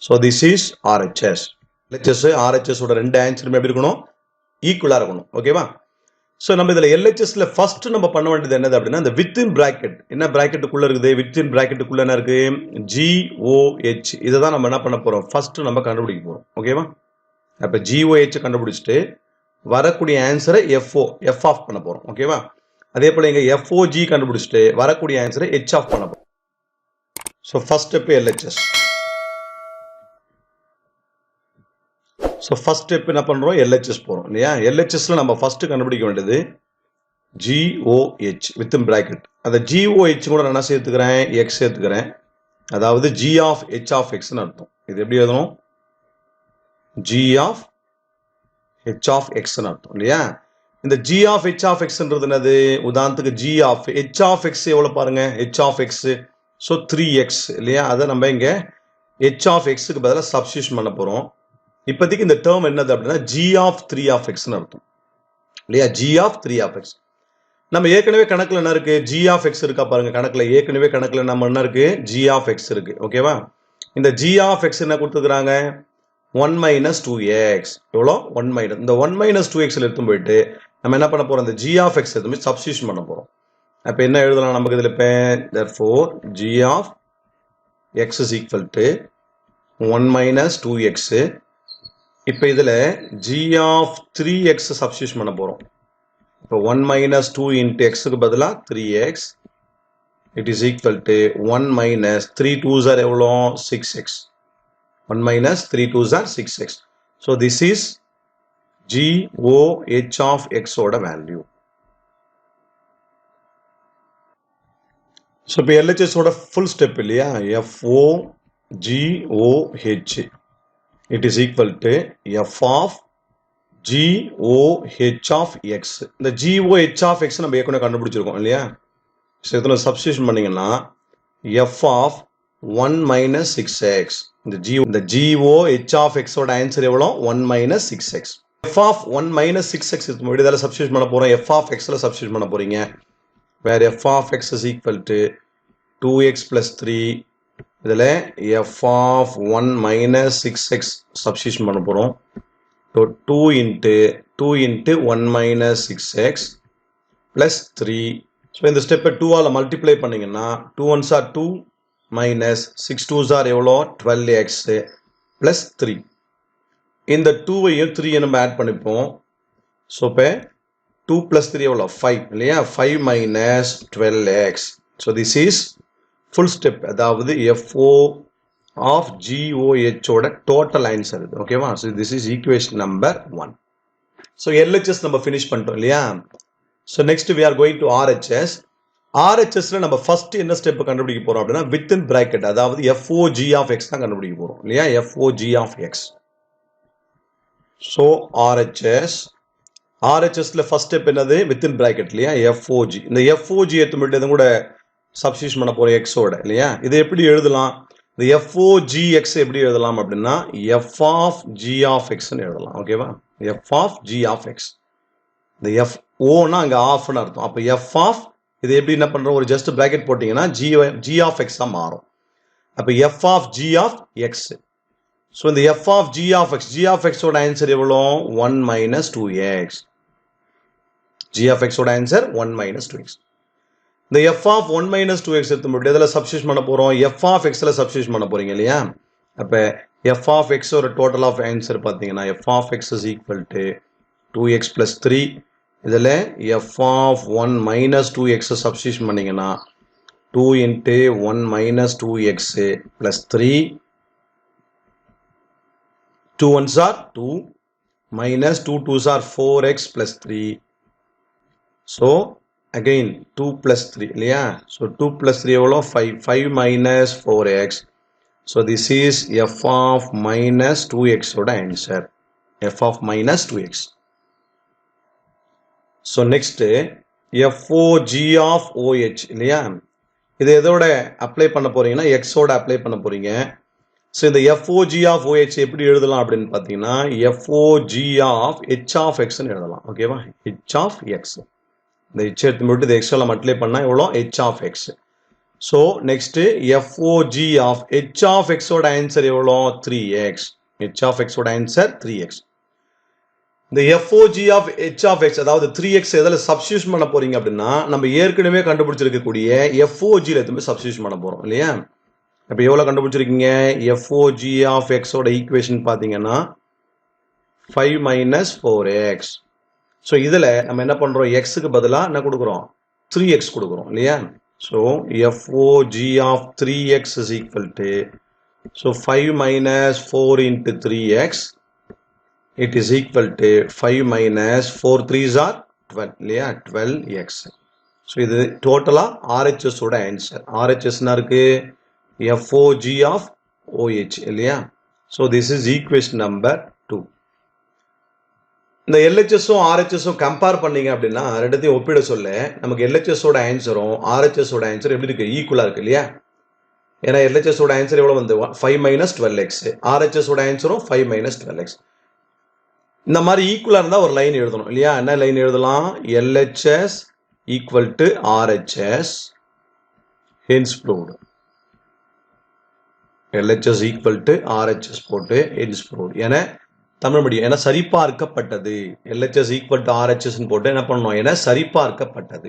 So this is RHS. LHS ஆர்ஹெச்எஸோட ரெண்டு ஆன்சருமே எப்படி இருக்கணும் ஈக்குவலாக இருக்கணும் ஓகேவா. ஸோ நம்ம இதில் எல்ஹெச்எஸ்ல ஃபர்ஸ்ட் நம்ம பண்ண வேண்டியது என்னது அப்படின்னா இந்த வித்தின் பிராக்கெட் என்ன பிராக்கெட்டுக்குள்ள இருக்குது வித்தின் பிராக்கெட்டுக்குள்ள என்ன இருக்கு GOH இதை தான் நம்ம என்ன பண்ண போகிறோம் ஃபர்ஸ்ட் நம்ம கண்டுபிடிக்க போகிறோம் ஓகேவா. அப்போ GOH கண்டுபிடிச்சிட்டு வரக்கூடிய ஆன்சரை எஃப் ஆஃப் பண்ண போறோம் ஓகேவா. அதே போல இங்க FOG கண்டுபிடிச்சிட்டு வரக்கூடிய ஆன்சரை H ஆஃப் பண்ண போறோம். So first step LHS. So first step என்ன பண்றோம் LHS போறோம் இல்லையா. LHSல நம்ம ஃபர்ஸ்ட் கண்டுபிடிக்க வேண்டியது GOH வித் இன் பிராக்கெட். அந்த GOH கூட நான் என்ன சேர்த்துக்கிறேன் X சேர்த்துக்கிறேன். அதாவது G ஆஃப் H ஆஃப் Xன்னு அர்த்தம். இது எப்படி எழுதணும் G of H of X அர்த்தம் இல்லையா. இந்த G of H of Xன்றது என்னது உதாரணத்துக்கு G of H of X எவ்வளவு பாருங்க H of X so 3x இல்லையா. அதை நம்ம இங்க H of Xக்கு பதிலாக சப்ஸ்டியூஷன் பண்ண போறோம். இப்போதைக்கு இந்த டேர்ம் என்னது அப்படின்னா G of 3 of Xன்னு அர்த்தம் இல்லையா. G of 3 of X நம்ம ஏற்கனவே கணக்குல என்ன இருக்கு G of X இருக்கா பாருங்க. ஏற்கனவே கணக்குல நம்ம என்ன இருக்கு G of X இருக்கு ஓகேவா. இந்த G of X என்ன கொடுத்துருக்காங்க 1 minus 2x எவ்வளோ 1 minus இந்த 1 minus 2x எடுத்து போயிட்டு நம்ம என்ன பண்ண போறோம் இந்த G of X எடுத்து போய் சப்ஸ்டியூஷன் பண்ண போறோம். அப்ப என்ன எழுதலாம் நமக்கு இதுல இப்போ therefore G of X is equal to 1 minus 2x. இப்போ இதுல G of 3x சப்ஸ்டியூஷன் பண்ண போறோம். இப்போ 1 minus 2 into x க்கு பதிலா 3x it is equal to 1 minus 3 2s are எவ்வளோ 6x. 1 minus 3 2s are 6x. So this is GOH of X oda value. So இப்போ LHS oda full step இல்லையா FOGOH. it is equal to f of GOH of x. இந்த GOH of x நம்ம ஏற்கனவே கண்டுபிடிச்சிருக்கோம் இல்லையா? So இதில் substitution பண்ணீங்கன்னா f of 1 minus 6x. இந்த GOH of x ஓட ஆன்சர் எவ்வளோ? 1 minus 6x. f of 1 minus 6x இருக்கும் இதில் சப்ஸ்டியூஷன் பண்ண போகிறோம். f of xல சப்ஸ்டியூஷன் பண்ண போறீங்க. where f of x is equal to 2x plus 3. இதில் f of 1 minus 6x substitution பண்ண போகிறோம். So 2 into 1 minus 6x plus 3. So இந்த ஸ்டெப்பை 2ஆல் மல்டிப்ளை பண்ணிங்கன்னா 2 1s are 2 minus 6 2s are எவ்வளோ? 12x plus 3. இந்த 2வையும் 3 நம்ம ஆட் பண்ணிப்போம். ஸோ இப்போ 2 plus 3 எவ்வளோ? 5 இல்லையா? 5 minus 12x. So this is full step, அதாவது FO of GOH ஓட டோட்டல் ஆன்சர் இது. ஓகேவா? So this is equation number 1. So LHS நம்ம ஃபினிஷ் பண்ணிட்டோம் இல்லையா? So next we are going to RHS. RHSல நம்ம ஃபர்ஸ்ட் என்ன ஸ்டெப் கண்டுபிடிக்க போறோம் அப்படின்னா வித்தின் பிராக்கெட், அதாவது FOG of x தான் கண்டுபிடிக்க போறோம் இல்லையா? FOG of x. ஸோ RHSல ஃபர்ஸ்ட் ஸ்டெப் என்னது? வித்தின் பிராக்கெட் இல்லையா? FOG. இந்த FOG எடுத்து கூட சப்ஸ்டியூஷன் பண்ண போறோம் x ஓட இல்லையா? இதை எப்படி எழுதலாம்? இந்த FOGX எப்படி எழுதலாம் அப்படின்னா f of g of x எழுதலாம். ஓகேவா? f of g of x. இந்த FOனா அங்க ஆஃப்னு அர்த்தம். அப்போ f of இது எப்படி என்ன பண்றோம்? ஒரு ஜஸ்ட் பிராக்கெட் போட்டீங்கன்னா g of x தான் மாறும். அப்போ f of g of x. So இந்த f of g of x ஓட ஆன்சர் எவ்வளோ? 1 minus 2x. g of x ஓட ஆன்சர் 1 minus 2x. இந்த f of 1 minus 2x எடுத்து முடியும் இதில் சப்ஸ்டியூஷன் பண்ண போகிறோம். f of xல சப்ஸ்டியூஷன் பண்ண போறீங்க இல்லையா? அப்போ f of x ஒரு டோட்டல் ஆஃப் ஆன்சர் பார்த்தீங்கன்னா f of x is equal to 2x plus 3. இதில் f of 1 minus 2x substitution பண்ணீங்கன்னா 2 into 1 minus 2x plus 3. 2 1s are 2 minus 2 2s are 4x plus 3. So again 2 plus 3 இல்லையா? So 2 plus 3 எவ்வளோ? 5 minus 4x. So this is f of minus 2x ஓட answer. f of minus 2x. So next FOG of OH இல்லையா? இது எதோட apply பண்ண போறீங்கன்னா x ஓட apply பண்ண போறீங்க. ஸோ இந்த FOG of OH எப்படி எழுதலாம் அப்படின்னு பார்த்தீங்கன்னா FOG of H of x எழுதலாம். ஓகேவா? H of x. இந்த h எடுத்து மட்டும் இந்த எக்ஸ்ட்ரால மல்டிப்ளை பண்ணா எவ்வளோ? h of x. So next FOG of h of x ஓட ஆன்சர் எவ்வளோ? 3x. h of x ஓட ஆன்சர் 3x. இந்த FOG of h of x அதாவது 3x எதில் சப்ஸ்டியூஷன் பண்ண போறீங்க அப்படின்னா நம்ம ஏற்கனவே கண்டுபிடிச்சிருக்கக்கூடிய FOGல எதுவுமே சப்ஸ்டியூஷன் பண்ண போறோம் இல்லையா? இப்போ எவ்வளோ கண்டுபிடிச்சிருக்கீங்க? FOG of x ஓட ஈக்குவேஷன் பார்த்தீங்கன்னா 5 minus 4x. ஸோ இதில் நம்ம என்ன பண்ணுறோம்? எக்ஸுக்கு பதிலாக என்ன கொடுக்குறோம்? 3x கொடுக்குறோம் இல்லையா? So FOG of 3x is equal to, so 5 minus 4 into 3x, it is equal to 5 minus 4 3s are 12 இல்லையா? 12x. ஸோ இது டோட்டலாக RHS ஓட ஆன்சர். RHSனா இருக்கு FOG of OH இல்லையா? So this is equation number 2. இந்த LHSம் RHSம் compare பண்ணீங்க அப்படின்னா ரெண்டுத்தையும் ஒப்பிட சொல்ல நமக்கு LHSோட ஆன்சரும் RHSோட ஆன்சர் எப்படி இருக்கு? ஈக்குவலா இருக்கு இல்லையா? ஏன்னா LHSோட ஆன்சர் எவ்வளவு வந்து 5 minus 12x, RHSோட ஆன்சரும் 5 minus 12x. இந்த மாதிரி ஈக்குவலா இருந்தா ஒரு லைன் எழுதணும் இல்லையா? என்ன லைன் எழுதலாம்? LHS equal to RHS, hence proved. LHS equal to RHS போட்டு hence proved. ஏன்னா தமிழ் மீடியம் என சரிபார்க்கப்பட்டது. LHS equal to RHS போட்டு என்ன பண்ணணும்? என சரிபார்க்கப்பட்டது.